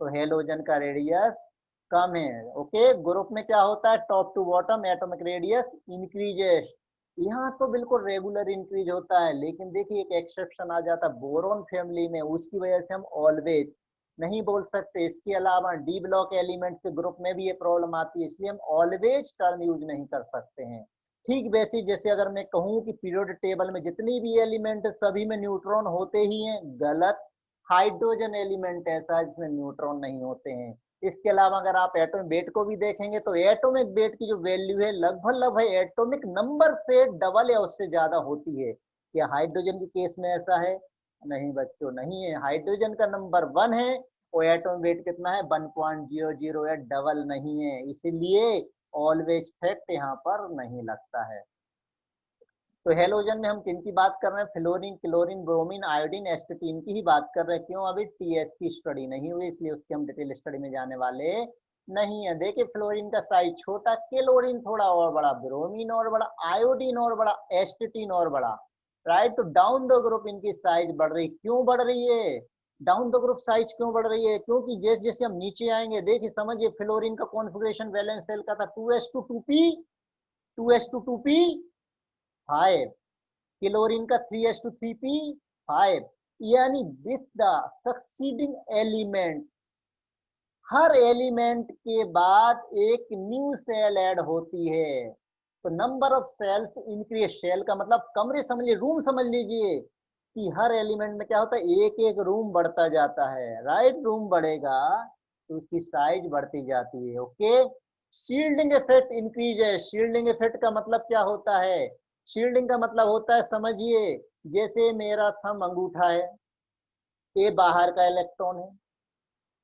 तो हेलोजन का रेडियस कम है। ओके, ग्रुप में क्या होता है top to bottom atomic radius increases, यहाँ तो बिल्कुल रेगुलर इंक्रीज होता है। लेकिन देखिए एक एक्सेप्शन आ जाता है बोरोन फैमिली में, उसकी वजह से हम ऑलवेज नहीं बोल सकते। इसके अलावा डी ब्लॉक एलिमेंट के ग्रुप में भी ये प्रॉब्लम आती है, इसलिए हम ऑलवेज टर्म यूज नहीं कर सकते हैं। ठीक वैसे जैसे अगर मैं कहूँ कि पीरियोडिक टेबल में जितनी भी एलिमेंट सभी में न्यूट्रॉन होते ही हैं, गलत। हाइड्रोजन एलिमेंट ऐसा है जिसमें न्यूट्रॉन नहीं होते हैं। इसके अलावा अगर आप एटॉमिक वेट को भी देखेंगे तो एटॉमिक वेट की जो वैल्यू है लगभग एटॉमिक नंबर से डबल या उससे ज्यादा होती है। क्या हाइड्रोजन के केस में ऐसा है? नहीं बच्चों, नहीं है। हाइड्रोजन का नंबर 1 है और एटॉमिक वेट कितना है 1.008, डबल नहीं है, इसीलिए ऑलवेज फैक्ट यहाँ पर नहीं लगता है। तो हेलोजन में हम किन की बात कर रहे हैं, फ्लोरीन, क्लोरीन, ब्रोमीन, आयोडीन, एस्टेटीन की ही बात कर रहे हैं। क्यों? अभी टीएच की स्टडी नहीं हुई इसलिए उसकी हम डिटेल स्टडी में जाने वाले नहीं है। देखिए फ्लोरीन का साइज छोटा, क्लोरीन थोड़ा और बड़ा, ब्रोमीन और बड़ा, आयोडीन और बड़ा, एस्टेटीन और बड़ा, राइट। तो डाउन द ग्रुप इनकी साइज बढ़ रही। क्यों बढ़ रही है डाउन द ग्रुप साइज क्यों बढ़ रही है? क्योंकि जैसे जैसे हम नीचे आएंगे, देखिए समझिए फ्लोरीन का कॉन्फ़िगरेशन वैलेंस सेल का था 2s2 2p 5, क्लोरीन का 3s2 3p 5, यानी विथ द सक्सीडिंग एलिमेंट, हर एलिमेंट के बाद एक न्यू सेल ऐड होती है। तो number of shells increase, shell का मतलब कमरे समझिए, रूम समझ लीजिए कि हर एलिमेंट में क्या होता है एक एक रूम बढ़ता जाता है, राइट। रूम बढ़ेगा तो उसकी साइज बढ़ती जाती है। ओके, शील्डिंग इफेक्ट इंक्रीज है। शील्डिंग इफेक्ट का मतलब क्या होता है? शील्डिंग का मतलब होता है समझिए, जैसे मेरा थंब अंगूठा है, ये बाहर का इलेक्ट्रॉन है,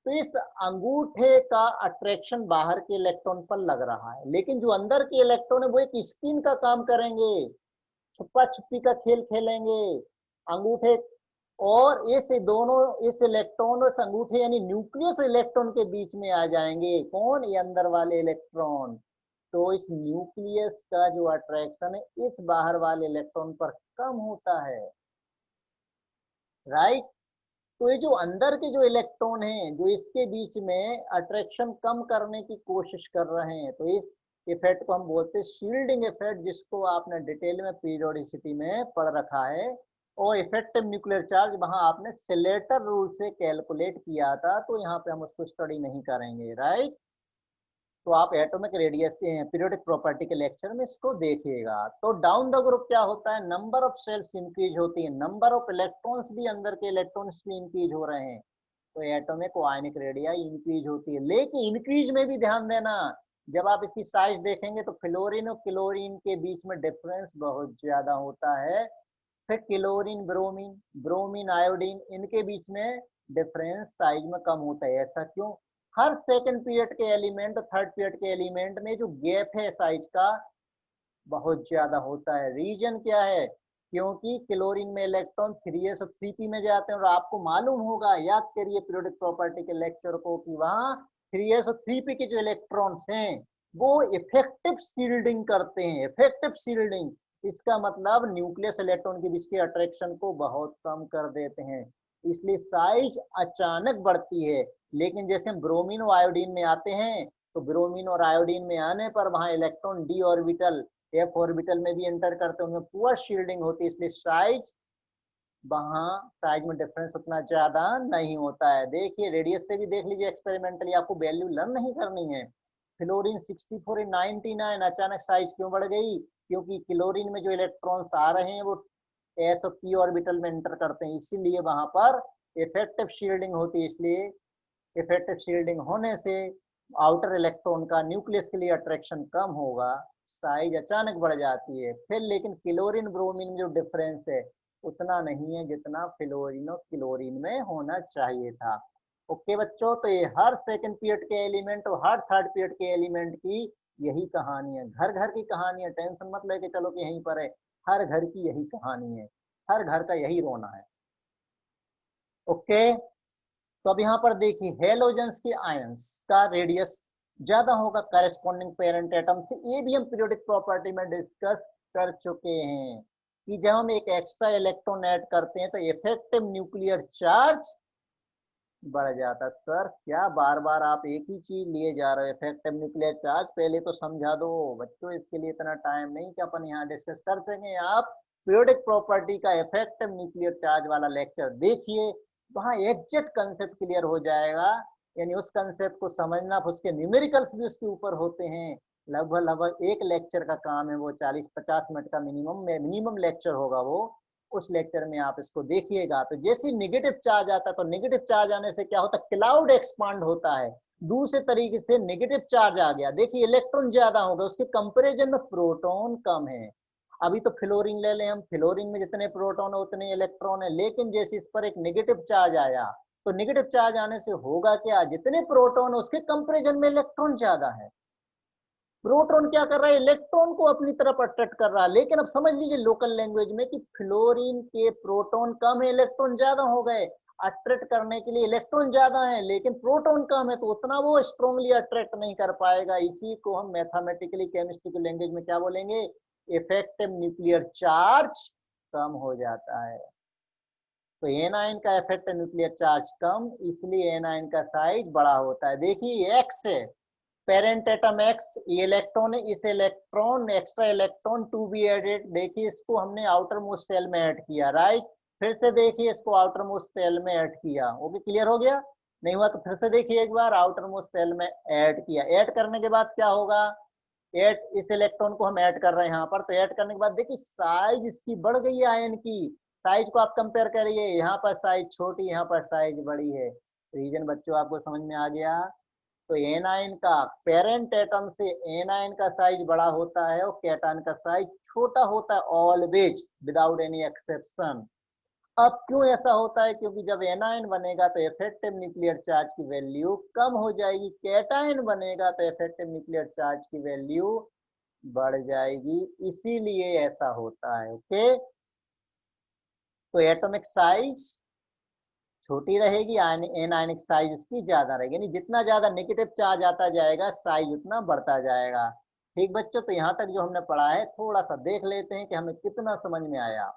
तो इस अंगूठे का अट्रैक्शन बाहर के इलेक्ट्रॉन पर लग रहा है, लेकिन जो अंदर के इलेक्ट्रॉन है वो एक स्किन का काम करेंगे, छुपा छुपी का खेल खेलेंगे अंगूठे। और इस दोनों, इस इलेक्ट्रॉन और इस अंगूठे यानी न्यूक्लियस इलेक्ट्रॉन के बीच में आ जाएंगे। कौन? ये अंदर वाले इलेक्ट्रॉन। तो इस न्यूक्लियस का जो अट्रैक्शन है इस बाहर वाले इलेक्ट्रॉन पर कम होता है, राइट। तो ये जो अंदर के जो इलेक्ट्रॉन हैं जो इसके बीच में अट्रैक्शन कम करने की कोशिश कर रहे हैं, तो इस इफेक्ट को हम बोलते हैं शील्डिंग इफेक्ट, जिसको आपने डिटेल में पीरियोडिसिटी में पढ़ रखा है। और इफेक्टिव न्यूक्लियर चार्ज वहां आपने सेलेटर रूल से कैलकुलेट किया था, तो यहाँ पे हम उसको स्टडी नहीं करेंगे, राइट। तो आप एटॉमिक रेडियस के पीरियोडिक प्रॉपर्टी के लेक्चर में इसको देखिएगा। तो डाउन द ग्रुप क्या होता है, नंबर ऑफ सेल्स इंक्रीज होती है, नंबर ऑफ इलेक्ट्रॉन्स भी, अंदर के इलेक्ट्रॉन्स भी इंक्रीज हो रहे हैं, तो एटॉमिक और आयनिक रेडियाई इंक्रीज होती है। लेकिन इंक्रीज में भी ध्यान देना, जब आप इसकी साइज देखेंगे तो फ्लोरीन और क्लोरीन के बीच में डिफरेंस बहुत ज्यादा होता है। फिर क्लोरीन ब्रोमीन, ब्रोमीन आयोडीन, इनके बीच में डिफरेंस साइज में कम होता है। ऐसा क्यों? हर सेकंड पीरियड के एलिमेंट और थर्ड पीरियड के एलिमेंट में जो गैप है साइज का बहुत ज्यादा होता है। रीजन क्या है? क्योंकि क्लोरीन में इलेक्ट्रॉन 3s और 3p में जाते हैं, और आपको मालूम होगा, याद करिए पीरियोडिक प्रॉपर्टी के लेक्चर को, कि वहां 3s और 3p के जो इलेक्ट्रॉन्स हैं वो इफेक्टिव शील्डिंग करते हैं, इफेक्टिव शील्डिंग। इसका मतलब न्यूक्लियस इलेक्ट्रॉन के बीच के अट्रैक्शन को बहुत कम कर देते हैं, इसलिए साइज अचानक बढ़ती है। लेकिन जैसे हम ब्रोमीन और आयोडीन में आते हैं, तो ब्रोमीन और आयोडीन में आने पर वहां electron D orbital F orbital में भी एंटर करते हैं, उनमें पुअर शील्डिंग होती है, इसलिए साइज वहां साइज में डिफरेंस उतना ज्यादा नहीं होता है। देखिए रेडियस से भी देख लीजिए एक्सपेरिमेंटली, आपको वैल्यू लर्न नहीं करनी है। फ्लोरीन 64 in 99 अचानक साइज क्यों बढ़ गई? क्योंकि क्लोरीन में जो इलेक्ट्रॉन्स आ रहे हैं वो एस और पी ऑर्बिटल में एंटर करते हैं, इसीलिए वहां पर इफेक्टिव शील्डिंग होती है। इसलिए इफेक्टिव शील्डिंग होने से आउटर इलेक्ट्रॉन का न्यूक्लियस के लिए अट्रैक्शन कम होगा, साइज अचानक बढ़ जाती है। फिर लेकिन क्लोरीन ब्रोमीन में जो डिफरेंस है उतना नहीं है जितना फ्लोरीन और क्लोरीन में होना चाहिए था। ओके बच्चों, तो ये हर सेकंड पीरियड के एलिमेंट और हर थर्ड पीरियड के एलिमेंट की यही कहानी है। घर घर की कहानी है, टेंशन मत लेके चलो कि यहीं पर है, हर घर की यही कहानी है, हर घर का यही रोना है। ओके, तो अब यहाँ पर देखिए हेलोजेंस के आयंस का रेडियस ज्यादा होगा करेस्पॉन्डिंग पेरेंट एटम से, ये भी हम पीरियोडिक प्रॉपर्टी में डिस्कस कर चुके हैं कि जब हम एक एक्स्ट्रा इलेक्ट्रॉन ऐड करते हैं तो इफेक्टिव न्यूक्लियर चार्ज बढ़ जाता। सर क्या बार बार आप एक ही चीज लिए जा रहे हो, इफेक्टिव न्यूक्लियर चार्ज पहले तो समझा दो बच्चों, इसके लिए इतना टाइम नहीं कि अपन यहाँ डिस्कस कर सकें। आप पीरियोडिक प्रॉपर्टी का इफेक्टिव न्यूक्लियर चार्ज वाला लेक्चर देखिए, वहाँ एग्जैक्ट कंसेप्ट क्लियर हो जाएगा। यानी उस कंसेप्ट को समझना, उसके न्यूमेरिकल्स भी उसके ऊपर होते हैं। लगभग लगभग एक लेक्चर का काम है वो, 40-50 मिनट का मिनिमम लेक्चर होगा वो। उस लेक्चर में आप इसको देखिएगा। तो जैसे नेगेटिव चार्ज आता है, तो नेगेटिव चार्ज आने से क्या होता है, क्लाउड एक्सपांड होता है। दूसरे तरीके से नेगेटिव चार्ज आ गया, देखिए इलेक्ट्रॉन ज्यादा हो गए, उसके कंपैरिजन में प्रोटॉन कम है। अभी तो फ्लोरीन ले लें हम, फ्लोरीन में जितने प्रोटॉन है उतने इलेक्ट्रॉन है, लेकिन जैसे इस पर एक नेगेटिव चार्ज आया, तो नेगेटिव चार्ज आने से होगा क्या, जितने प्रोटॉन है उसके कंपैरिजन में इलेक्ट्रॉन ज्यादा है। प्रोटॉन क्या कर रहा है, इलेक्ट्रॉन को अपनी तरफ अट्रैक्ट कर रहा है। लेकिन अब समझ लीजिए लोकल लैंग्वेज में कि फ्लोरीन के प्रोटॉन कम है, इलेक्ट्रॉन ज्यादा हो गए। अट्रैक्ट करने के लिए इलेक्ट्रॉन ज्यादा है लेकिन प्रोटॉन कम है, तो उतना वो स्ट्रॉन्गली अट्रैक्ट नहीं कर पाएगा। इसी को हम मैथमेटिकली केमिस्ट्री की लैंग्वेज में क्या बोलेंगे, इफेक्टिव न्यूक्लियर चार्ज कम हो जाता है। तो एनाइन का इफेक्टिव न्यूक्लियर चार्ज कम, इसलिए एनाइन का साइज बड़ा होता है। देखिए एक्स है, पेरेंट एटम एक्स, ये इलेक्ट्रॉन है, इस electron extra electron to be added. देखिए इसको हमने आउटर मोस्ट सेल में ऐड किया, राइट। फिर से देखिए इसको आउटर मोस्ट सेल में ऐड किया। ओके, क्लियर हो गया? नहीं हुआ तो फिर से देखिए एक बार, आउटर मोस्ट सेल में ऐड किया। ऐड करने के बाद क्या होगा, ऐड इस इलेक्ट्रॉन को हम ऐड कर रहे हैं यहाँ पर, तो ऐड करने के बाद देखिए साइज इसकी बढ़ गई है आयन की। साइज को आप कंपेयर करिए, यहाँ पर साइज छोटी, यहाँ पर साइज बड़ी है। रीजन बच्चों आपको समझ में आ गया? तो एनाइन का पेरेंट एटम से एनाइन का साइज बड़ा होता है और कैटायन का साइज छोटा होता है, ऑलवेज विदाउट एनी एक्सेप्शन। अब क्यों ऐसा होता है, क्योंकि जब एनाइन बनेगा तो इफेक्टिव न्यूक्लियर चार्ज की वैल्यू कम हो जाएगी, कैटायन बनेगा तो इफेक्टिव न्यूक्लियर चार्ज की वैल्यू बढ़ जाएगी, इसीलिए ऐसा होता है। ओके, तो एटॉमिक साइज छोटी रहेगी, एनायनिक साइज उसकी ज्यादा रहेगी, यानी जितना ज्यादा नेगेटिव चार्ज आता जाएगा साइज उतना बढ़ता जाएगा। ठीक बच्चों, तो यहाँ तक जो हमने पढ़ा है थोड़ा सा देख लेते हैं कि हमें कितना समझ में आया।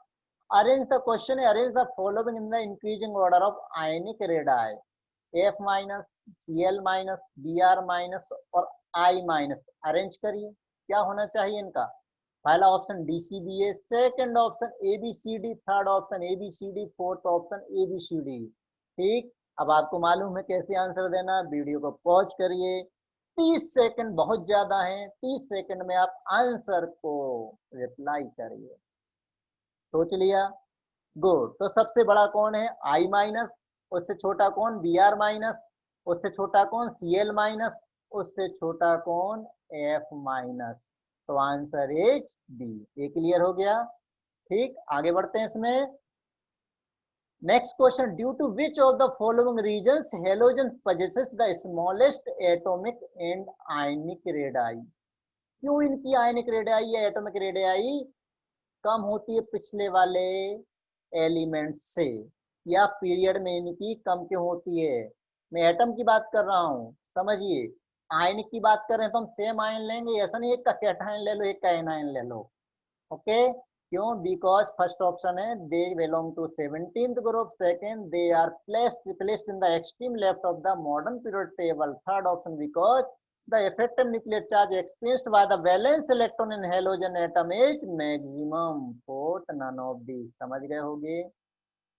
अरेंज द क्वेश्चन है, arrange the following in the increasing order of ionic radii, F minus, C L minus, B R minus और आई माइनस। अरेंज करिए, क्या होना चाहिए इनका। पहला option D C B A, second option A B C D, third option A B C D, fourth option A B C D. ठीक, अब आपको मालूम है कैसे आंसर देना, वीडियो को पॉज करिए, 30 सेकंड बहुत ज्यादा है, 30 सेकंड में आप आंसर को रिप्लाई करिए। सोच लिया, गुड। तो सबसे बड़ा कौन है, आई माइनस, उससे छोटा कौन, बी आर माइनस, उससे छोटा कौन, सी एल माइनस, उससे छोटा कौन, एफ माइनस। तो आंसर इज बी। ये क्लियर हो गया? ठीक, आगे बढ़ते हैं इसमें। Next question, due to which of the following reasons halogen possesses the smallest atomic and ionic radii. क्यों इनकी आयनिक रेडियाई या एटॉमिक रेडियाई कम होती है पिछले वाले एलिमेंट से, या पीरियड में इनकी कम क्यों होती है? मैं एटम की बात कर रहा हूं, समझिए। आयन की बात करें तो हम सेम आयन लेंगे, ऐसा नहीं एक का कैटायन ले लो एक का एनायन ले लो। ओके, क्यों? बिकॉज फर्स्ट ऑप्शन है they belong to 17th group, second they are placed in the extreme left of the modern period table, third option because the effective nuclear charge experienced by the valence electron in halogen atom is maximum, fourth none of the. समझ गए होंगे?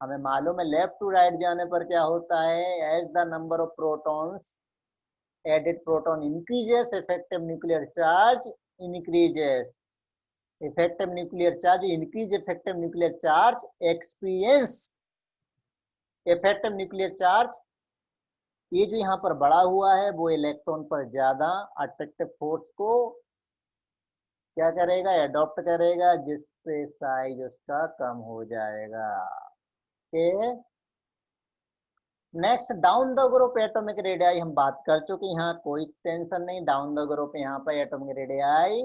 हमें मालूम है left to right जाने पर क्या होता है, as the number of protons added proton increases, effective nuclear charge increases. Effective nuclear charge increase, effective nuclear charge experience, effective nuclear charge ये जो यहाँ पर बढ़ा हुआ है वो इलेक्ट्रॉन पर ज्यादा अट्रैक्टिव फोर्स को क्या करेगा, एडॉप्ट करेगा, जिससे साइज उसका कम हो जाएगा। Okay, next down the group atomic radii हम बात कर चुके, यहाँ कोई टेंशन नहीं, डाउन द ग्रुप यहाँ पर एटॉमिक रेडियाई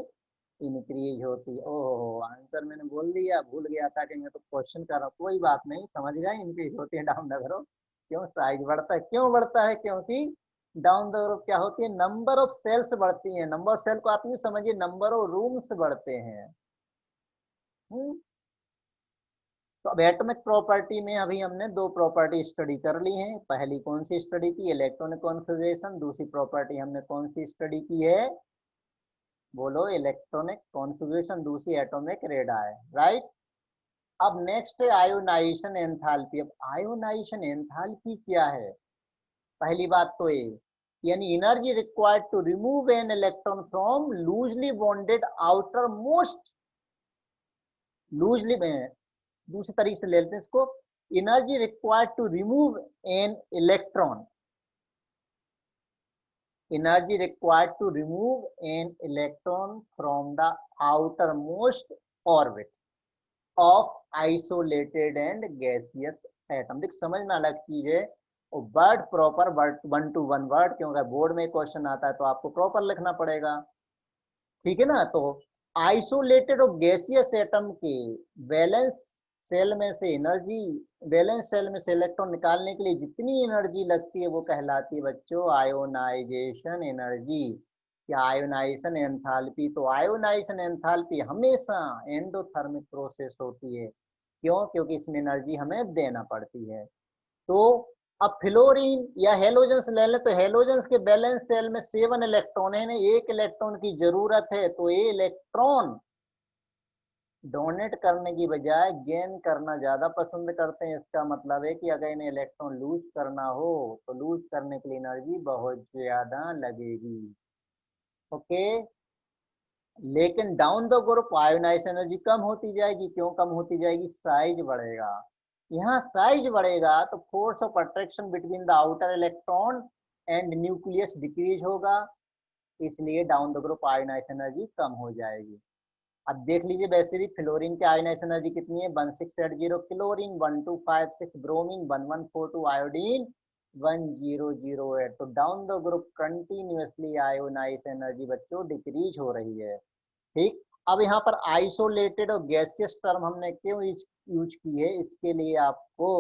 इंक्रीज होती है। ओहो, आंसर मैंने बोल दिया, भूल गया था कि मैं तो क्वेश्चन कर रहा हूँ, कोई बात नहीं, समझ गए, इंक्रीज होती है डाउन द ग्रुप। क्यों साइज बढ़ता है? क्यों बढ़ता है? क्योंकि डाउन द ग्रुप क्या होती है, नंबर ऑफ सेल्स बढ़ती है। नंबर ऑफ सेल को आप यूँ समझिए नंबर ऑफ रूम्स बढ़ते हैं। तो अब एटॉमिक प्रॉपर्टी में अभी हमने दो प्रॉपर्टी स्टडी कर ली हैं। पहली कौन सी स्टडी की, इलेक्ट्रॉनिक कॉन्फ़िगरेशन। दूसरी प्रॉपर्टी हमने कौन सी स्टडी की है, बोलो, इलेक्ट्रॉनिक कॉन्फ़िगरेशन। दूसरी एटॉमिक रेडियाई, राइट। अब नेक्स्ट है आयोनाइजेशन एंथैल्पी। अब आयोनाइजेशन एंथैल्पी क्या है? पहली बात तो ये, यानी energy required to remove an electron from loosely bonded outermost, loosely, दूसरे तरीके से ले लेते हैं इसको, energy required to remove an electron, energy required to remove an electron from the outer most orbit of isolated and gaseous atom. देख समझना अलग चीज है, और word proper, word one two one word, क्योंकि अगर बोर्ड में क्वेश्चन आता है तो आपको प्रॉपर लिखना पड़ेगा, ठीक है ना। तो आइसोलेटेड और गैसियस एटम के वैलेंस सेल में से एनर्जी, वैलेंस सेल में से इलेक्ट्रॉन निकालने के लिए जितनी एनर्जी लगती है वो कहलाती है बच्चों आयोनाइजेशन एनर्जी या आयोनाइजेशन एंथैल्पी। तो आयोनाइजेशन एंथैल्पी हमेशा एंडोथर्मिक प्रोसेस होती है। क्यों? क्योंकि इसमें एनर्जी हमें देना पड़ती है। तो अब फ्लोरीन या हेलोजेंस ले लें तो हेलोजेंस के बैलेंस सेल में 7 इलेक्ट्रॉन है, एक इलेक्ट्रॉन की जरूरत है, तो ये इलेक्ट्रॉन डोनेट करने की बजाय गेन करना ज्यादा पसंद करते हैं। इसका मतलब है कि अगर इन्हें इलेक्ट्रॉन लूज करना हो तो लूज करने के लिए एनर्जी बहुत ज्यादा लगेगी। ओके, लेकिन down the group ionise energy कम होती जाएगी। क्यों कम होती जाएगी? साइज बढ़ेगा। यहाँ साइज बढ़ेगा तो force of attraction between the outer electron and nucleus decrease होगा, इसलिए down the group ionise energy कम हो जाएगी। अब देख लीजिए, वैसे भी फ्लोरीन के आयोनाइज एनर्जी कितनी है, 1680 क्लोरीन, 1256 ब्रोमीन, 1142 आयोडीन, 1008। तो down the group continuously ionize energy बच्चों डिक्रीज हो रही है। ठीक, अब यहाँ पर आइसोलेटेड और गैसियस टर्म हमने क्यों यूज की है, इसके लिए आपको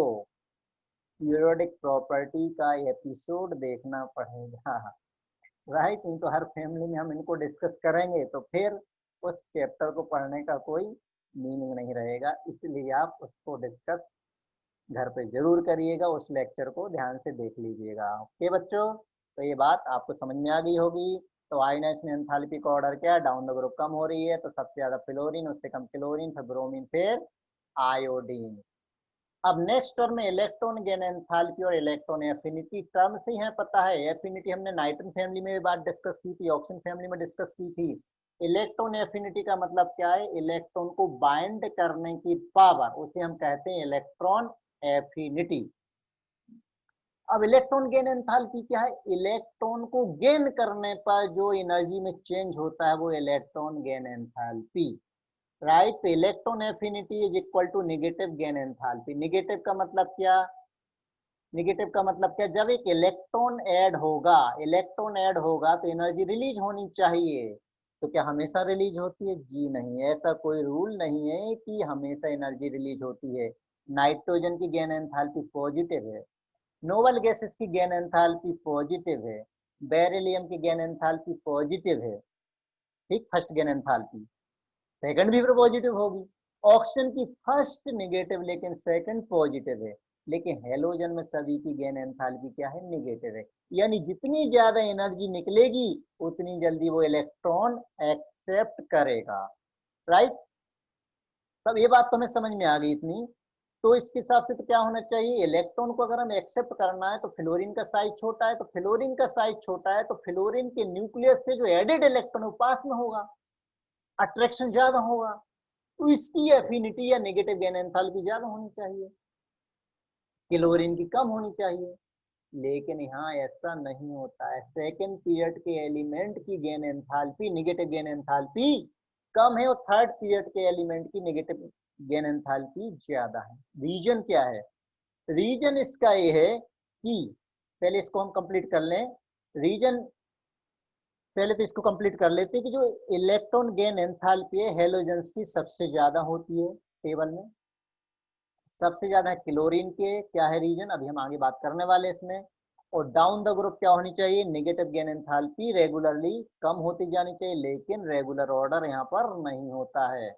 पीरियोडिक प्रॉपर्टी का एपिसोड देखना पड़ेगा, राइट। इनको हर फैमिली में हम इनको डिस्कस करेंगे तो फिर उस चैप्टर को पढ़ने का कोई मीनिंग नहीं रहेगा, इसलिए आप उसको डिस्कस घर पे जरूर करिएगा, उस लेक्चर को ध्यान से देख लीजिएगा। ओके बच्चों, तो ये बात आपको समझ में आ गई होगी। तो आयोनाइजेशन एंथैल्पी का ऑर्डर क्या है, डाउन द ग्रुप कम हो रही है, तो सबसे ज्यादा फ्लोरीन, उससे कम क्लोरीन, फिर ब्रोमीन, फिर आयोडीन। अब नेक्स्ट टर्म में इलेक्ट्रॉन गेन एंथैल्पी और इलेक्ट्रॉन एफिनिटी टर्म से है, पता है। एफिनिटी हमने नाइट्रोजन फैमिली में भी बात डिस्कस की थी, ऑक्सीजन फैमिली में डिस्कस की थी। इलेक्ट्रॉन एफिनिटी का मतलब क्या है, इलेक्ट्रॉन को बाइंड करने की पावर, उसे हम कहते हैं इलेक्ट्रॉन एफिनिटी। अब इलेक्ट्रॉन गेन एंथैल्पी क्या है, इलेक्ट्रॉन को गेन करने पर जो एनर्जी में चेंज होता है वो इलेक्ट्रॉन गेन एंथैल्पी, राइट। तो electron affinity is equal to negative gain enthalpy. Negative का मतलब क्या, नेगेटिव का मतलब क्या, जब एक इलेक्ट्रॉन ऐड होगा, इलेक्ट्रॉन ऐड होगा तो एनर्जी रिलीज होनी चाहिए। तो क्या हमेशा रिलीज होती है? जी नहीं, ऐसा कोई रूल नहीं है कि हमेशा एनर्जी रिलीज होती है। नाइट्रोजन की गेन एंथैल्पी पॉजिटिव है, नोबल गैसेस की गेन एंथैल्पी पॉजिटिव है, बेरिलियम की गेन एंथैल्पी पॉजिटिव है, ठीक, फर्स्ट गेन एंथैल्पी, सेकंड भी पॉजिटिव होगी। ऑक्सीजन की फर्स्ट नेगेटिव लेकिन सेकंड पॉजिटिव है, लेकिन हेलोजन में सभी की गेन एंथैल्पी क्या है, नेगेटिव है। यानी जितनी ज्यादा एनर्जी निकलेगी उतनी जल्दी वो इलेक्ट्रॉन एक्सेप्ट करेगा, राइट। तब ये बात तो हमें समझ में आ गई इतनी। तो इसके हिसाब से तो क्या होना चाहिए, इलेक्ट्रॉन को अगर हमें एक्सेप्ट करना है तो फ्लोरीन का साइज छोटा है, तो फ्लोरीन का साइज छोटा है तो फ्लोरीन के न्यूक्लियस से जो एडेड इलेक्ट्रॉन वो पास में होगा, अट्रैक्शन ज्यादा होगा, तो इसकी एफिनिटी या नेगेटिव गेन एंथैल्पी ज्यादा होनी चाहिए, क्लोरीन की कम होनी चाहिए। लेकिन यहाँ ऐसा नहीं होता है, सेकेंड पीरियड के एलिमेंट की gain enthalpy, negative gain enthalpy कम है और थर्ड पीरियड के एलिमेंट की नेगेटिव गेन एंथैल्पी ज्यादा है। रीजन क्या है, रीजन इसका ये है कि, पहले इसको हम कंप्लीट कर लें रीजन, पहले तो इसको कंप्लीट कर लेते हैं कि जो इलेक्ट्रॉन गेन एंथैल्पी है हेलोजेंस की सबसे ज्यादा होती है, टेबल में सबसे ज्यादा है क्लोरीन के, क्या है रीजन, अभी हम आगे बात करने वाले इसमें। और डाउन द ग्रुप क्या होनी चाहिए, नेगेटिव गेन एंथैल्पी रेगुलरली कम होती जानी चाहिए, लेकिन रेगुलर ऑर्डर यहाँ पर नहीं होता है,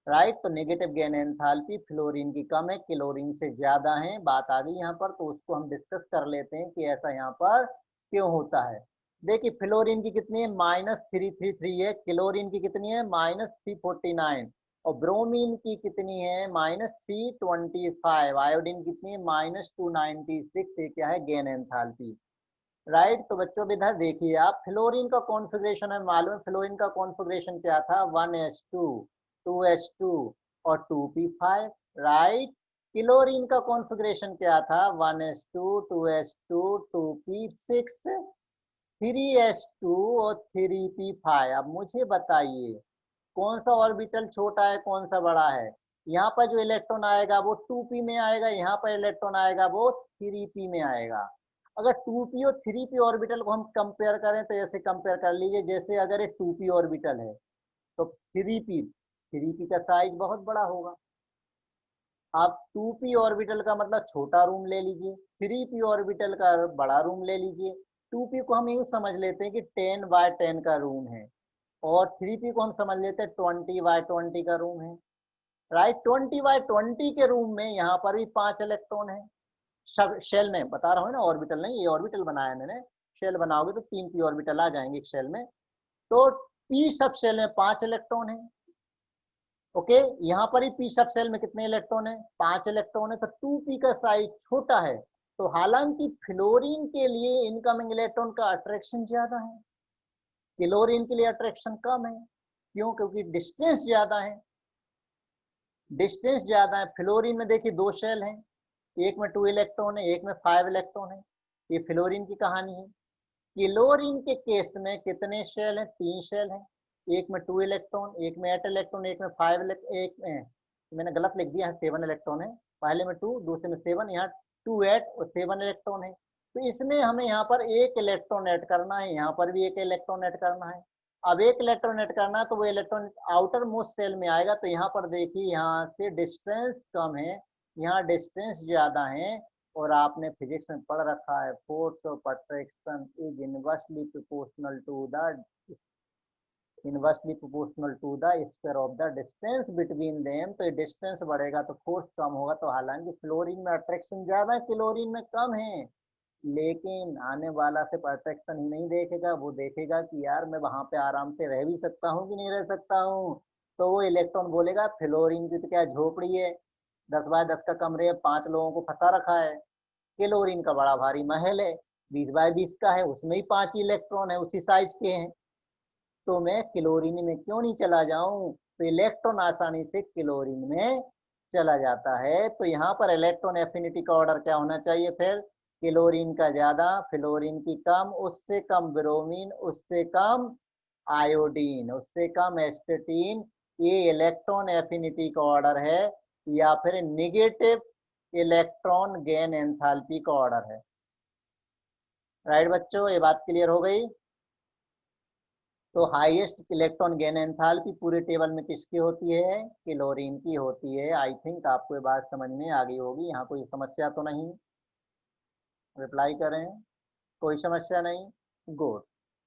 राइट। तो नेगेटिव गेन एंथैल्पी फ्लोरीन की कम है, क्लोरीन से ज्यादा है, बात आ गई यहाँ पर, तो उसको हम डिस्कस कर लेते हैं कि ऐसा यहाँ पर क्यों होता है। देखिए फ्लोरीन की कितनी है, -333 है, क्लोरीन की कितनी है, -349, और ब्रोमीन की कितनी है, -325, आयोडीन कितनी है, -296। ये क्या है, गेन एंथैल्पी, राइट। तो बच्चों इधर देखिए आप, फ्लोरीन का कॉन्फ़िगरेशन है मालूम है, फ्लोरीन का कॉन्फ़िगरेशन क्या था, 1s2 2s2 और 2p5, राइट। क्लोरीन का कॉन्फ़िगरेशन क्या था, 1s2 2s2 2p6 3s2 और 3p5। अब मुझे बताइए कौन सा ऑर्बिटल छोटा है कौन सा बड़ा है, यहाँ पर जो इलेक्ट्रॉन आएगा वो 2p में आएगा, यहाँ पर इलेक्ट्रॉन आएगा वो 3p में आएगा। अगर 2p और 3p ऑर्बिटल को हम कंपेयर करें तो ऐसे कंपेयर कर लीजिए, जैसे अगर ये 2p ऑर्बिटल है तो 3p का साइज बहुत बड़ा होगा। आप 2p ऑर्बिटल का मतलब छोटा रूम ले लीजिए, 3p ऑर्बिटल का बड़ा रूम ले लीजिए। 2p को हम यूं समझ लेते हैं कि 10x10 का रूम है, और 3p को हम समझ लेते हैं 20x20 का रूम है, राइट। 20x20 के रूम में यहाँ पर भी 5 इलेक्ट्रॉन है, शेल में बता रहा हूँ ना, ऑर्बिटल नहीं, ये ऑर्बिटल बनाया मैंने, शेल बनाओगे तो 3p ऑर्बिटल आ जाएंगे एक शेल में, तो p सब शेल में 5 इलेक्ट्रॉन है, ओके। यहाँ पर ही पी सब सेल में कितने इलेक्ट्रॉन है, 5 इलेक्ट्रॉन है, तो 2p का साइज छोटा है। तो हालांकि फ्लोरीन के लिए इनकमिंग इलेक्ट्रॉन का अट्रैक्शन ज्यादा है, क्लोरीन के लिए अट्रैक्शन कम है, क्यों, क्योंकि डिस्टेंस ज्यादा है, डिस्टेंस ज्यादा है। फ्लोरीन में देखिए 2 शेल हैं, एक में 2 इलेक्ट्रॉन है, एक में 5 इलेक्ट्रॉन है, ये फ्लोरीन की कहानी है। क्लोरीन के केस में कितने शेल हैं, 3 शेल हैं, एक में 2 इलेक्ट्रॉन, एक में 8 इलेक्ट्रॉन, एक में 5 एक में, मैंने गलत लिख दिया है, 7 इलेक्ट्रॉन है, पहले में 2 दूसरे में 7, यहाँ 2 8 और 7 इलेक्ट्रॉन है। तो इसमें हमें यहाँ पर एक इलेक्ट्रॉन ऐड करना है, यहाँ पर भी एक इलेक्ट्रॉन ऐड करना है। अब एक इलेक्ट्रॉन ऐड करना है तो वो इलेक्ट्रॉन आउटर मोस्ट सेल में आएगा, तो यहाँ पर देखिए यहाँ से डिस्टेंस कम है, यहाँ डिस्टेंस ज्यादा है, और आपने फिजिक्स में पढ़ रखा है force of attraction is inversely proportional to the square of the distance between them. तो ये डिस्टेंस बढ़ेगा तो फोर्स कम होगा। तो हालांकि फ्लोरीन में अट्रैक्शन ज्यादा है, क्लोरीन में कम है, लेकिन आने वाला सिर्फ अट्रैक्शन ही नहीं देखेगा, वो देखेगा कि यार मैं वहां पे आराम से रह भी सकता हूँ कि नहीं रह सकता हूँ। तो वो इलेक्ट्रॉन बोलेगा फ्लोरीन की तो क्या झोपड़ी है, 10x10 का कमरे है, 5 लोगों को फंसा रखा है, क्लोरीन का बड़ा भारी महल है, 20x20 का है, उसमें ही 5 इलेक्ट्रॉन है, उसी साइज के हैं, तो मैं क्लोरीन में क्यों नहीं चला जाऊं। तो इलेक्ट्रॉन आसानी से क्लोरीन में चला जाता है। तो यहाँ पर इलेक्ट्रॉन एफिनिटी का ऑर्डर क्या होना चाहिए, फिर क्लोरीन का ज्यादा, फ्लोरीन की कम, उससे कम ब्रोमीन, उससे कम आयोडीन, उससे कम एस्टेटीन। ये इलेक्ट्रॉन एफिनिटी का ऑर्डर है, या फिर निगेटिव इलेक्ट्रॉन गेन एंथैल्पी का ऑर्डर है, राइट बच्चों, ये बात क्लियर हो गई। तो हाईएस्ट इलेक्ट्रॉन गेन एंथैल्पी पूरे टेबल में किसकी होती है, क्लोरीन की होती है। आई थिंक आपको ये बात समझ में आ गई होगी, यहाँ कोई समस्या तो नहीं, रिप्लाई करें, कोई समस्या नहीं। गुड,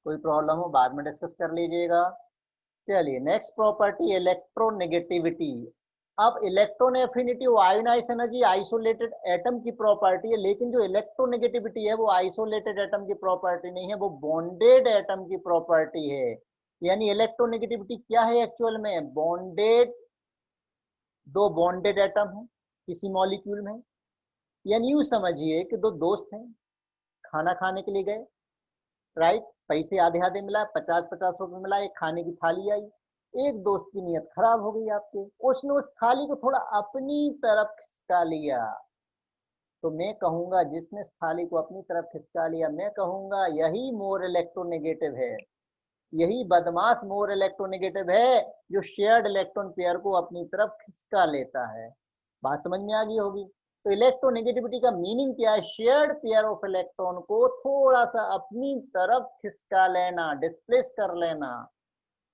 कोई प्रॉब्लम हो बाद में डिस्कस कर लीजिएगा। चलिए नेक्स्ट प्रॉपर्टी इलेक्ट्रोनेगेटिविटी। अब इलेक्ट्रॉन एफिनिटी वो आयोनाइज एनर्जी आइसोलेटेड एटम की प्रॉपर्टी है, लेकिन जो इलेक्ट्रोनेगेटिविटी है वो आइसोलेटेड एटम की प्रॉपर्टी नहीं है, वो बॉन्डेड एटम की प्रॉपर्टी है। यानी इलेक्ट्रोनेगेटिविटी क्या है एक्चुअल में, बॉन्डेड, दो बॉन्डेड एटम है किसी मॉलिक्यूल में। यानी यूं समझिए कि दो दोस्त हैं, खाना खाने के लिए गए, राइट, पैसे आधे आधे मिला, 50-50 रुपए मिला, एक खाने की थाली आई। एक दोस्त की नीयत खराब हो गई आपके, उसने उस थाली को थोड़ा अपनी तरफ खिसका लिया। तो मैं कहूंगा जिसने इस थाली को अपनी तरफ खिसका लिया, मैं कहूंगा यही मोर इलेक्ट्रोनेगेटिव है, यही बदमाश मोर इलेक्ट्रोनेगेटिव है, जो शेयर्ड इलेक्ट्रॉन पेयर को अपनी तरफ खिसका लेता है। बात समझ में आ गई होगी। तो इलेक्ट्रोनेगेटिविटी का मीनिंग क्या है, शेयर्ड पेयर ऑफ इलेक्ट्रॉन को थोड़ा सा अपनी तरफ खिसका लेना, डिस्प्लेस कर लेना।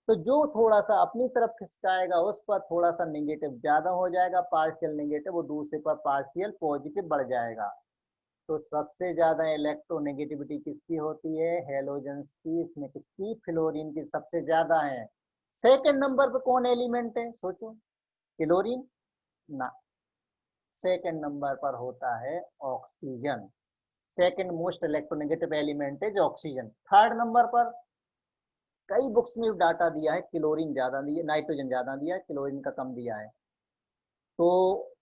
तो जो थोड़ा सा अपनी तरफ खिसकाएगा उस पर थोड़ा सा नेगेटिव ज्यादा हो जाएगा, पार्शियल नेगेटिव, वो दूसरे पर पार्शियल पॉजिटिव बढ़ जाएगा। तो सबसे ज्यादा इलेक्ट्रोनेगेटिविटी किसकी होती है, हेलोजेंस की। इसमें किसकी, फ्लोरीन की सबसे ज्यादा है। सेकंड नंबर पे कौन एलिमेंट है सोचो, क्लोरीन ना, सेकंड नंबर पर होता है oxygen. Second most electronegative element है जो ऑक्सीजन। थर्ड नंबर पर कई बुक्स में डाटा दिया है क्लोरीन ज्यादा दिया, नाइट्रोजन ज्यादा दिया है, क्लोरीन का कम दिया है। तो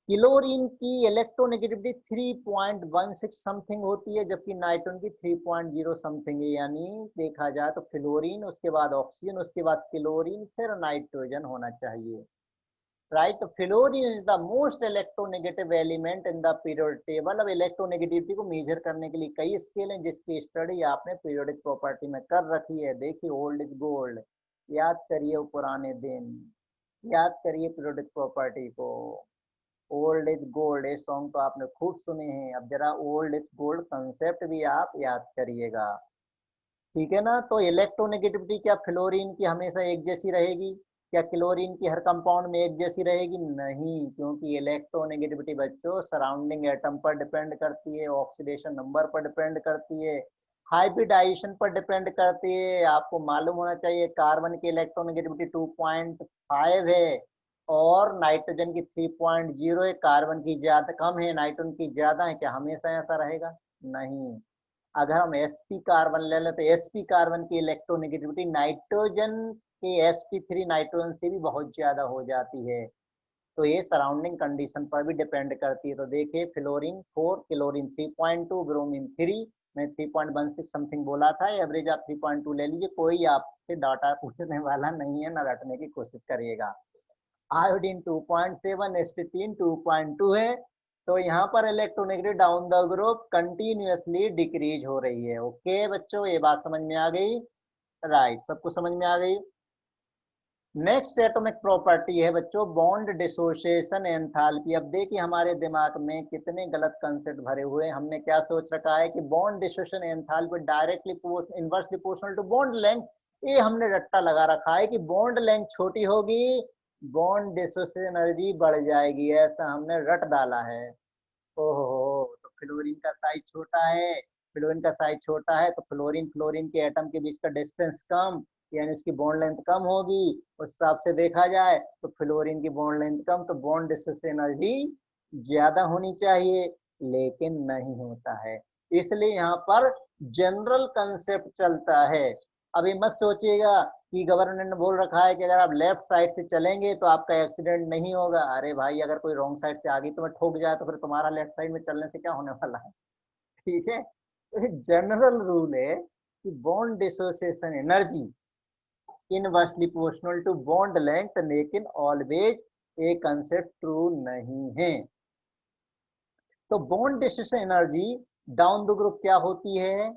क्लोरीन की इलेक्ट्रोनेगेटिविटी 3.16 समथिंग होती है, जबकि नाइट्रोजन की 3.0 समथिंग है। यानी देखा जाए तो फ्लोरीन, उसके बाद ऑक्सीजन, उसके बाद क्लोरीन, फिर नाइट्रोजन होना चाहिए, राइट। तो fluorine is the most electronegative element in the periodic table. अब इलेक्ट्रोनेगेटिविटी को मेजर करने के लिए कई स्केल हैं, जिसकी स्टडी आपने पीरियोडिक प्रॉपर्टी में कर रखी है। देखिए ओल्ड इज गोल्ड, याद करिए वो पुराने दिन, याद करिए पीरियोडिक प्रॉपर्टी को। ओल्ड इज गोल्ड, ये सॉन्ग तो आपने खूब सुने हैं, अब जरा ओल्ड इज गोल्ड कंसेप्ट भी आप याद करिएगा, ठीक है ना। तो इलेक्ट्रोनेगेटिविटी क्या फ्लोरीन की हमेशा एक जैसी रहेगी, क्या क्लोरीन की हर कंपाउंड में एक जैसी रहेगी, नहीं, क्योंकि इलेक्ट्रोनेगेटिविटी बच्चों सराउंडिंग एटम पर डिपेंड करती है, ऑक्सीडेशन नंबर पर डिपेंड करती है, हाइब्रिडाइजेशन पर डिपेंड करती है। आपको मालूम होना चाहिए कार्बन की इलेक्ट्रोनेगेटिविटी 2.5 है और नाइट्रोजन की 3.0 है। कार्बन की ज्यादा कम है, नाइट्रोजन की ज्यादा है, क्या हमेशा ऐसा रहेगा, नहीं। अगर हम sp कार्बन ले लें तो sp कार्बन की इलेक्ट्रोनेगेटिविटी नाइट्रोजन के sp3 नाइट्रोजन से भी बहुत ज्यादा हो जाती है। तो ये सराउंडिंग कंडीशन पर भी डिपेंड करती है। तो देखिए फ्लोरीन 4, क्लोरीन 3.2, ब्रोमीन 3, मैं 3.16 समथिंग बोला था, एवरेज आप 3.2 ले लीजिए, कोई आपसे डाटा पूछने वाला नहीं है, ना रटने की कोशिश करिएगा। आयोडीन 2.7, एस्टिटीन 2.2 है। तो यहाँ पर electronegative down the group continuously decrease हो रही है। ओके बच्चों, ये बात समझ में आ गई, राइट, सबको समझ में आ गई। नेक्स्ट एटॉमिक प्रॉपर्टी है बच्चों बॉन्ड डिसोसिएशन एंथैल्पी। अब देखिए हमारे दिमाग में कितने गलत कंसेप्ट भरे हुए हैं। हमने क्या सोच रखा है कि bond dissociation enthalpy directly inversely proportional to bond length. ये हमने रट्टा लगा रखा है कि बॉन्ड लेंथ छोटी होगी, बॉन्ड डिसोसिएशन एनर्जी बढ़ जाएगी, ऐसा हमने रट डाला है। ओहो, तो फ्लोरीन का साइज छोटा है, फ्लोरीन का साइज छोटा है तो फ्लोरीन फ्लोरीन के एटम के बीच का डिस्टेंस कम, यानी उसकी बॉन्ड लेंथ कम होगी। उस हिसाब से देखा जाए तो फ्लोरीन की बॉन्ड लेंथ कम, तो बॉन्ड डिस्टेंस एनर्जी ज्यादा होनी चाहिए, लेकिन नहीं होता है। इसलिए यहाँ पर जनरल कंसेप्ट चलता है। अभी मत सोचिएगा कि गवर्नमेंट ने बोल रखा है कि अगर आप लेफ्ट साइड से चलेंगे तो आपका एक्सीडेंट नहीं होगा। अरे भाई अगर कोई रॉन्ग साइड से आगे तुम्हें ठोक जाए तो फिर तुम्हारा लेफ्ट साइड में चलने से क्या होने वाला है, ठीक है। तो जनरल रूल है कि bond dissociation energy inversely proportional to bond length, लेकिन ऑलवेज ये कंसेप्ट ट्रू नहीं है। तो bond dissociation energy down the group क्या होती है,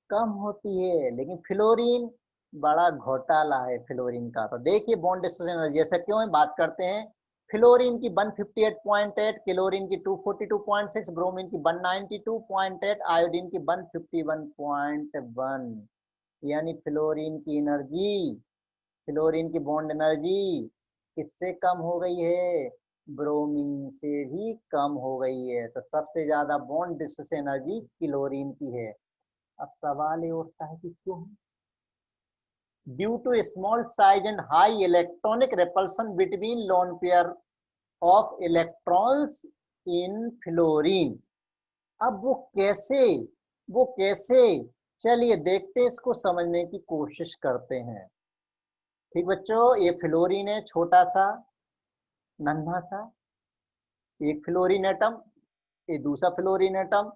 कम होती है। लेकिन फ्लोरीन बड़ा घोटाला है फ्लोरीन का। तो देखिए बॉन्ड डिस्ट्रीब्यूशन एनर्जी ऐसा क्यों है, बात करते हैं। फ्लोरीन की 158.8, क्लोरीन की 242.6, ब्रोमीन की 192.8, आयोडीन की 151.1। यानी फ्लोरीन की एनर्जी, फ्लोरीन की बॉन्ड एनर्जी किससे कम हो गई है, ब्रोमीन से भी कम हो गई है। तो सबसे ज्यादा बॉन्ड डिस्ट्रीब्यूशन एनर्जी क्लोरीन की है। अब सवाल ये उठता है कि क्यों? Due to small size and high electronic repulsion between lone pair of electrons in fluorine. अब वो कैसे चलिए देखते हैं, इसको समझने की कोशिश करते हैं। ठीक बच्चों, ये फ्लोरीन है, छोटा सा नन्हा सा एक फ्लोरीन एटम, ये दूसरा फ्लोरीन एटम,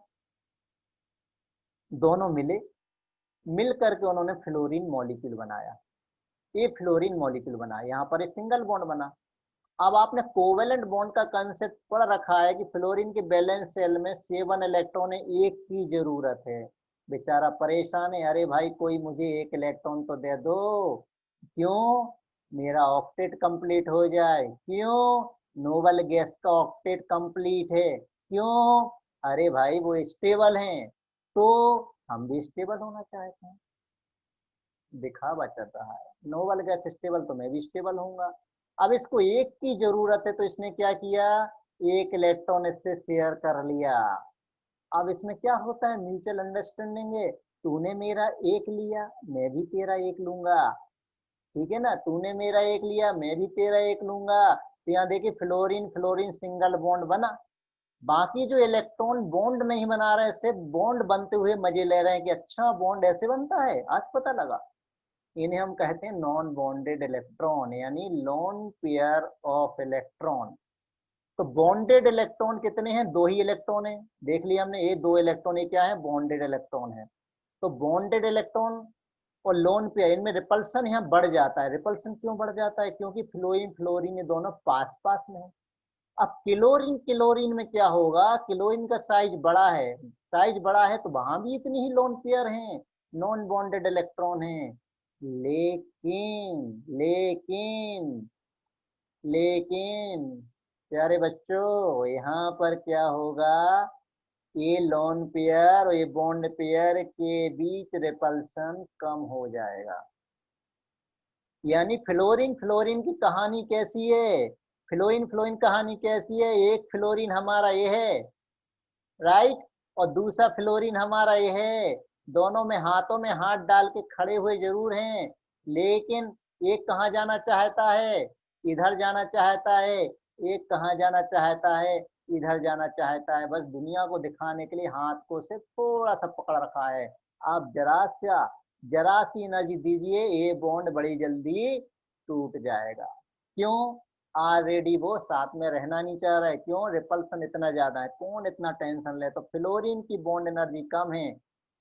दोनों मिल करके उन्होंने फ्लोरीन मॉलिक्यूल बनाया। ये फ्लोरीन मॉलिक्यूल बना, यहाँ पर एक सिंगल बॉन्ड बना। अब आपने कोवेलेंट बॉन्ड का कंसेप्ट पढ़ रखा है कि फ्लोरीन के बैलेंस सेल में 7 इलेक्ट्रॉन है, एक की जरूरत है। बेचारा परेशान है, अरे भाई कोई मुझे एक इलेक्ट्रॉन तो दे दो, क्यों? मेरा ऑक्टेट कंप्लीट हो जाए। क्यों? नोबल गैस का ऑक्टेट कंप्लीट है। क्यों? अरे भाई वो स्टेबल हैं, तो हम भी स्टेबल होना चाहते हैं। दिखावा चल रहा है, नोबल गैस स्टेबल तो मैं भी स्टेबल होऊंगा। अब इसको एक की जरूरत है, तो इसने क्या किया? एक इलेक्ट्रॉन इससे शेयर कर लिया। अब इसमें क्या होता है? म्यूचुअल अंडरस्टैंडिंग है। तूने मेरा एक लिया, मैं भी तेरा एक लूंगा। ठीक है ना? तूने मेरा एक लिया, मैं भी तेरा एक लूंगा। तो यहाँ देखिए फ्लोरीन फ्लोरीन सिंगल बॉन्ड बना। बाकी जो इलेक्ट्रॉन बॉन्ड नहीं बना रहे, सिर्फ बॉन्ड बनते हुए मजे ले रहे हैं कि अच्छा बॉन्ड ऐसे बनता है, आज पता लगा। इन्हें हम कहते हैं नॉन बॉन्डेड इलेक्ट्रॉन, यानी लोन पेयर ऑफ इलेक्ट्रॉन। तो बॉन्डेड इलेक्ट्रॉन कितने हैं? 2 ही इलेक्ट्रॉन है, देख लिया हमने, ये 2 इलेक्ट्रॉन ये क्या है? बॉन्डेड इलेक्ट्रॉन है। तो बॉन्डेड इलेक्ट्रॉन और लोन पेयर, इनमें रिपल्सन यहाँ बढ़ जाता है। रिपल्सन क्यों बढ़ जाता है? क्योंकि फ्लोरीन फ्लोरीन ये दोनों पास पास में है। अब क्लोरीन क्लोरीन में क्या होगा? क्लोरीन का साइज बड़ा है, साइज बड़ा है तो वहां भी इतनी ही लोन पेयर हैं, नॉन बॉन्डेड इलेक्ट्रॉन हैं। लेकिन लेकिन लेकिन प्यारे बच्चों, यहाँ पर क्या होगा? ये लोन पेयर और ये बॉन्ड पेयर के बीच रिपल्सन कम हो जाएगा। यानी फ्लोरीन फ्लोरीन की कहानी कैसी है? फ्लोरीन फ्लोरीन कहानी कैसी है? एक फ्लोरीन हमारा ये है, राइट, और दूसरा फ्लोरीन हमारा ये है। दोनों में हाथों में हाथ डाल के खड़े हुए जरूर हैं, लेकिन एक कहाँ जाना चाहता है? इधर जाना चाहता है। एक कहाँ जाना चाहता है? इधर जाना चाहता है। बस दुनिया को दिखाने के लिए हाथ को से थोड़ा सा पकड़ रखा है। आप जरा सी एनर्जी दीजिए, ये बॉन्ड बड़ी जल्दी टूट जाएगा। क्यों? ऑलरेडी वो साथ में रहना नहीं चाह रहा है। क्यों? रिपल्सन इतना ज्यादा है, कौन इतना टेंशन ले? तो फ्लोरीन की बॉन्ड एनर्जी कम है।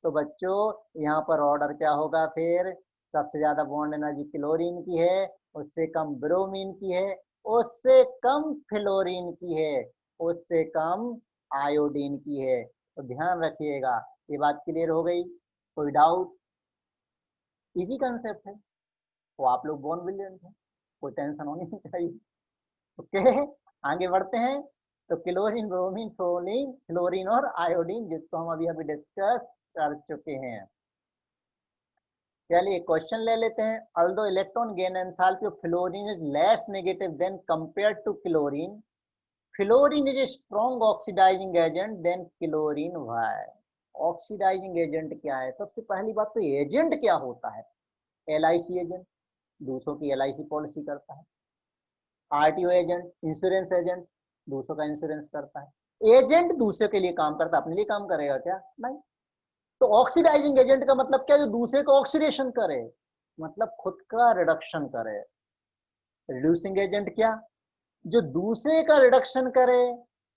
तो बच्चों यहाँ पर ऑर्डर क्या होगा फिर? सबसे ज्यादा बॉन्ड एनर्जी क्लोरीन की है, उससे कम ब्रोमीन की है, उससे कम फ्लोरीन की है, उससे कम आयोडीन की है। तो ध्यान रखिएगा, ये बात क्लियर हो गई? कोई डाउट? इजी कंसेप्ट है, वो आप लोग बोर्न ब्रिलियंट है, कोई टेंशन होनी नहीं चाहिए। ओके, आगे बढ़ते हैं। तो क्लोरीन ब्रोमीन फ्लोरीन क्लोरीन और आयोडीन, जिसको हम अभी अभी डिस्कस कर चुके हैं। चलिए क्वेश्चन ले लेते हैं। Although electron gain enthalpy of fluorine is less negative than compared to chlorine, fluorine is a strong oxidizing agent than chlorine. Why? Oxidizing agent क्या है? सबसे पहली बात तो एजेंट क्या होता है? LIC एजेंट, दूसरों की LIC पॉलिसी करता है। RTO एजेंट, इंश्योरेंस एजेंट, दूसरों का इंश्योरेंस करता है। एजेंट दूसरे के लिए काम करता है, अपने लिए काम करेगा क्या? नहीं। तो ऑक्सीडाइजिंग एजेंट का मतलब क्या? जो दूसरे को ऑक्सीडेशन करे, मतलब खुद का रिडक्शन करे। रिड्यूसिंग एजेंट क्या? जो दूसरे का रिडक्शन करे,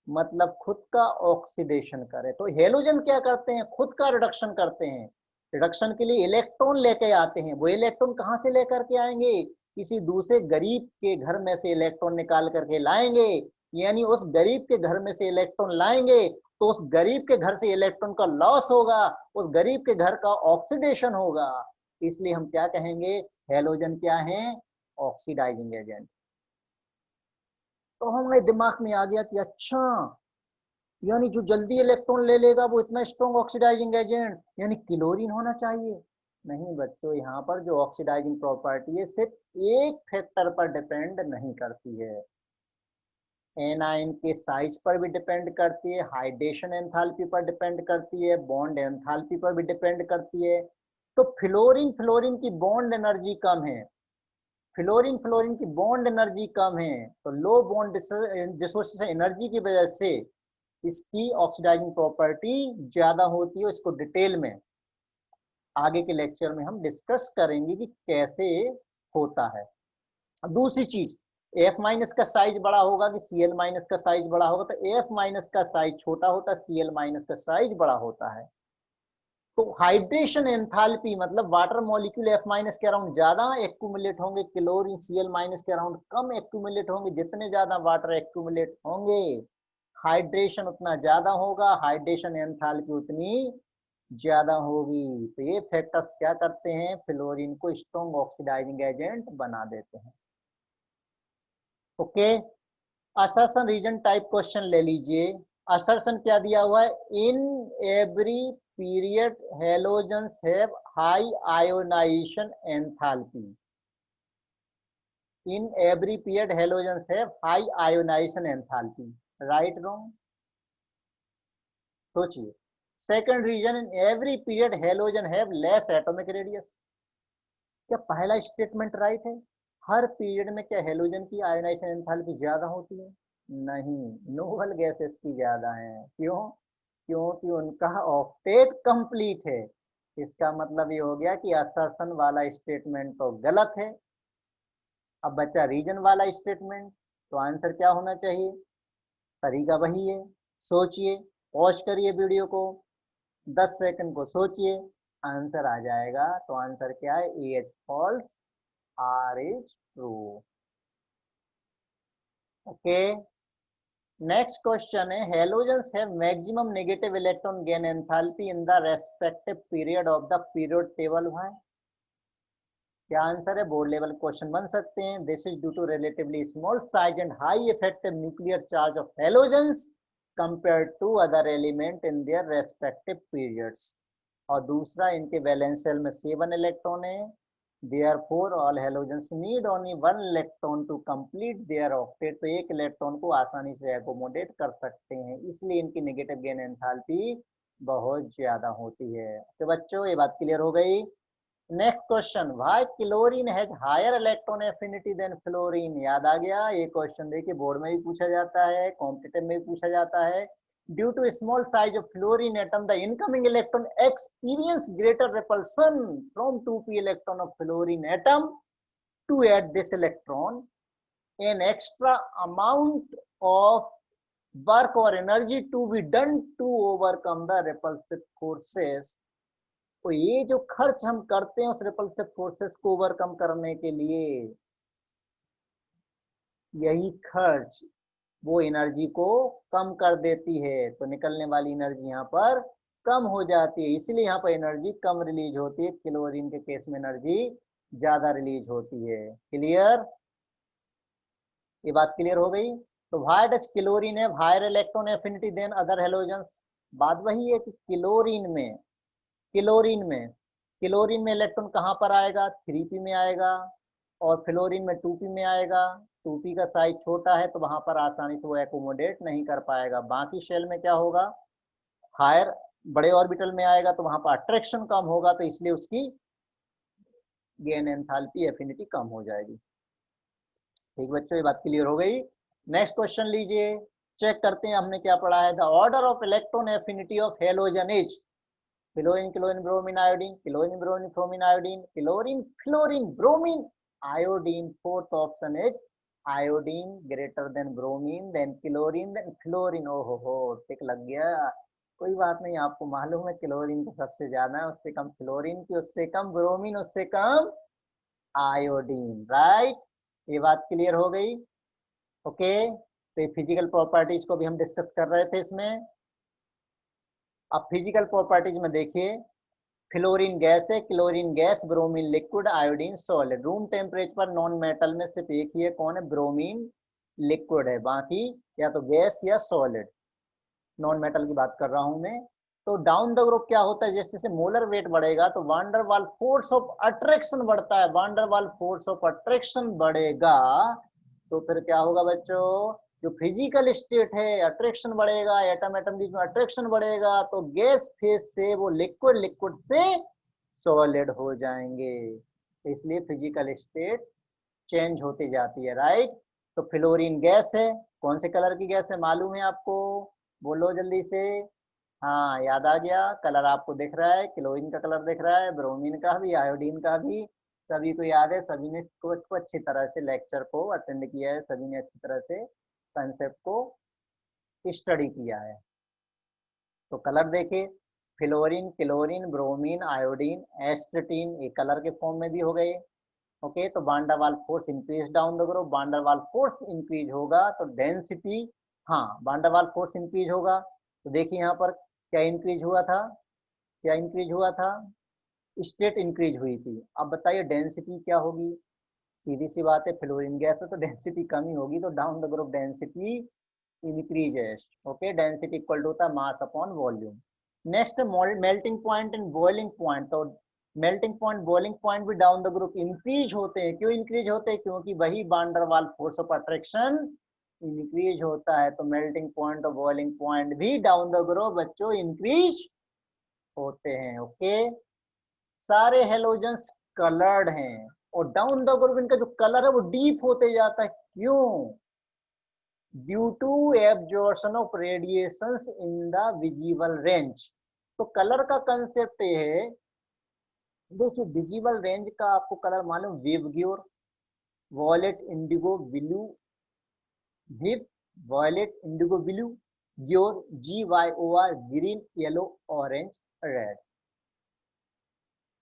मतलब खुद का ऑक्सीडेशन करे। तो हेलोजन क्या करते हैं? खुद का रिडक्शन करते हैं। रिडक्शन के लिए इलेक्ट्रॉन लेके आते हैं। वो इलेक्ट्रॉन कहाँ से लेकर के आएंगे? किसी दूसरे गरीब के घर में से इलेक्ट्रॉन निकाल करके लाएंगे। यानी उस गरीब के घर में से इलेक्ट्रॉन लाएंगे, तो उस गरीब के घर से इलेक्ट्रॉन का लॉस होगा, उस गरीब के घर का ऑक्सीडेशन होगा। इसलिए हम क्या कहेंगे? हेलोजन क्या है? Oxidizing agent. तो हमारे दिमाग में आ गया कि अच्छा, यानी जो जल्दी इलेक्ट्रॉन ले लेगा वो इतना स्ट्रॉन्ग ऑक्सीडाइजिंग एजेंट, यानी क्लोरीन होना चाहिए। नहीं बच्चों, यहाँ पर जो ऑक्सीडाइजिंग प्रॉपर्टी है सिर्फ एक फैक्टर पर डिपेंड नहीं करती है। एनाइन के साइज पर भी डिपेंड करती है, हाइड्रेशन एंथैल्पी पर डिपेंड करती है, बॉन्ड एंथैल्पी पर भी डिपेंड करती है। तो फ्लोरीन फ्लोरीन की बॉन्ड एनर्जी कम है, फ्लोरीन फ्लोरीन की बॉन्ड एनर्जी कम है, तो लो बॉन्ड डिसोसिएशन एनर्जी की वजह से इसकी ऑक्सीडाइजिंग प्रॉपर्टी ज्यादा होती है। इसको डिटेल में आगे के लेक्चर में हम डिस्कस करेंगे कि कैसे होता है। दूसरी चीज, एफ माइनस का साइज बड़ा होगा कि सी एल माइनस का साइज बड़ा होगा, तो एफ माइनस का साइज छोटा होता है, सी एल माइनस का साइज बड़ा होता है। तो हाइड्रेशन एंथैल्पी मतलब वाटर मॉलिक्यूल एफ माइनस के अराउंड ज्यादा एक्यूमुलेट होंगे, क्लोरीन सी एल माइनस के अराउंड कम एक्यूमुलेट होंगे। जितने ज्यादा वाटर एक्यूमुलेट होंगे हाइड्रेशन उतना ज्यादा होगा, हाइड्रेशन एंथैल्पी उतनी ज्यादा होगी। तो ये फैक्टर्स क्या करते हैं, फ्लोरीन को स्ट्रॉन्ग ऑक्सीडाइजिंग एजेंट बना देते हैं। Okay, assertion reason type question ले लीजिए। असर्शन क्या दिया हुआ है, in every period halogens have high ionisation enthalpy. In every period halogens have high ionisation enthalpy, right wrong? सोचिए। Second reason, in every period halogen have less atomic radius. क्या पहला statement right है? हर period में क्या halogen की ionisation enthalpy ज्यादा होती है? नहीं, नोबल गैसेस की ज्यादा है। क्यों? क्योंकि उनका ऑक्टेट कंप्लीट है। इसका मतलब ये हो गया कि असर्शन वाला स्टेटमेंट तो गलत है। अब बचा रीजन वाला स्टेटमेंट, तो आंसर क्या होना चाहिए? तरीका वही है, सोचिए, पॉज करिए वीडियो को, 10 सेकंड को सोचिए, आंसर आ जाएगा। तो आंसर क्या है, A is false, R is true. Okay, next question है, halogens have maximum negative electron gain enthalpy in the respective period of the period table. है क्या आंसर है? बोर्ड लेवल क्वेश्चन बन सकते हैं। This is due to relatively small size and high effective nuclear charge of halogens compared to other element in their respective periods। और दूसरा, इनके valence shell में 7 इलेक्ट्रॉन है, therefore all halogens need only 1 electron to complete their octet। तो एक electron को आसानी से एकोमोडेट कर सकते हैं, इसलिए इनकी नेगेटिव गेन एंथैल्पी बहुत ज्यादा होती है। तो बच्चों ये बात क्लियर हो गई। Next question, why chlorine has higher electron affinity than fluorine. याद आ गया, ये क्वेश्चन देखिए बोर्ड में भी पूछा जाता है, कॉम्पिटिटिव में भी पूछा जाता है। Due to small size of fluorine atom the incoming electron experience greater repulsion from 2p electron of fluorine atom to at this electron an extra amount of work और energy to be done to overcome the repulsive forces. तो ये जो खर्च हम करते हैं उस repulsive forces को ओवरकम करने के लिए, यही खर्च वो एनर्जी को कम कर देती है। तो निकलने वाली एनर्जी यहाँ पर कम हो जाती है, इसलिए यहाँ पर एनर्जी कम रिलीज होती है। क्लोरीन के केस में एनर्जी ज्यादा रिलीज होती है। क्लियर? ये बात क्लियर हो गई। तो व्हाई डज क्लोरीन है higher electron affinity than other halogens. बात वही है कि क्लोरीन में क्लोरीन में इलेक्ट्रॉन कहाँ पर आएगा, 3p में आएगा, और फ्लोरीन में 2p में आएगा। 2p का साइज छोटा है तो वहां पर आसानी से वो एकोमोडेट नहीं कर पाएगा। बाकी शेल में क्या होगा, हायर बड़े ऑर्बिटल में आएगा तो वहां पर अट्रैक्शन कम होगा, तो इसलिए उसकी गेन एंथैल्पी एफिनिटी कम हो जाएगी। ठीक बच्चों, ये बात क्लियर हो गई। नेक्स्ट क्वेश्चन लीजिए, चेक करते हैं हमने क्या पढ़ा है। The order of electron affinity of halogen is chlorine chlorine bromine iodine, chlorine bromine bromine iodine, chlorine fluorine bromine iodine. Fourth option is iodine greater than bromine than chlorine than fluorine. ओहो हो, टिक लग गया। कोई बात नहीं, आपको मालूम है क्लोरीन तो सबसे ज्यादा है, उससे कम फ्लोरीन की, उससे कम ब्रोमीन, उससे कम आयोडीन, राइट। ये बात क्लियर हो गई। ओके, तो ये फिजिकल प्रॉपर्टीज को भी हम डिस्कस कर रहे थे इसमें। अब फिजिकल प्रॉपर्टीज में देखिए, फ्लोरीन गैस है, chlorine gas, bromine liquid, iodine solid. Room temperature पर नॉन मेटल में सिर्फ एक ही है, कौन है, ब्रोमीन लिक्विड है, बाकी या तो गैस या सॉलिड। नॉन मेटल की बात कर रहा हूं मैं। तो डाउन द ग्रुप क्या होता है, जैसे जैसे मोलर वेट बढ़ेगा तो वांडरवाल फोर्स ऑफ अट्रैक्शन बढ़ता है। वांडरवाल फोर्स ऑफ अट्रैक्शन बढ़ेगा तो फिर क्या होगा बच्चों, जो फिजिकल स्टेट है अट्रैक्शन बढ़ेगा, एटम एटम बीच में अट्रैक्शन बढ़ेगा तो गैस फेज से वो लिक्विड, लिक्विड से सॉलिड हो जाएंगे। इसलिए फिजिकल स्टेट चेंज होती जाती है, राइट। तो फ्लोरीन गैस है, कौन से कलर की गैस है मालूम है आपको? बोलो जल्दी से। हाँ याद आ गया, कलर आपको दिख रहा है, क्लोरीन का कलर दिख रहा है, ब्रोमीन का भी, आयोडीन का भी। सभी को याद है, सभी ने को अच्छी तरह से लेक्चर को अटेंड किया है, सभी ने अच्छी तरह से कंसेप्ट को स्टडी किया है। तो कलर देखिए, फ्लोरीन, क्लोरीन, ब्रोमीन, आयोडीन, एस्टेटीन, ये कलर के फॉर्म में भी हो गए। ओके, तो van der Waal force increase down the group, van der Waal force increase होगा तो डेंसिटी, हाँ वांडरवाल फोर्स इंक्रीज होगा। तो देखिए यहाँ पर क्या इंक्रीज हुआ था, क्या इंक्रीज हुआ था? स्टेट इंक्रीज हुई थी। अब बताइए डेंसिटी क्या होगी? सीधी सी बात है, फ्लोरीन गैस है तो डेंसिटी कम ही होगी, तो down the group density increases. Okay, density equal to होता है mass upon volume. Next melting point and boiling point. तो मेल्टिंग पॉइंट, बॉइलिंग पॉइंट भी डाउन द ग्रुप इंक्रीज होते हैं। क्यों इंक्रीज होते हैं? क्योंकि वही वान डर वाल फोर्स ऑफ अट्रैक्शन इंक्रीज होता है। तो मेल्टिंग पॉइंट और बॉइलिंग पॉइंट भी डाउन द ग्रुप बच्चों इंक्रीज होते हैं। ओके, सारे हेलोजेंस कलर्ड हैं और डाउन द ग्रुप इनका जो कलर है वो डीप होते जाता है। क्यों? Due to absorption of radiations in the visible range. तो कलर का कंसेप्ट ये है, देखिए विजिबल रेंज का आपको कलर मालूम, विवग्योर, violet, indigo, blue, VIB, violet, indigo, blue, GYOR, GYOR, green, yellow, orange, red.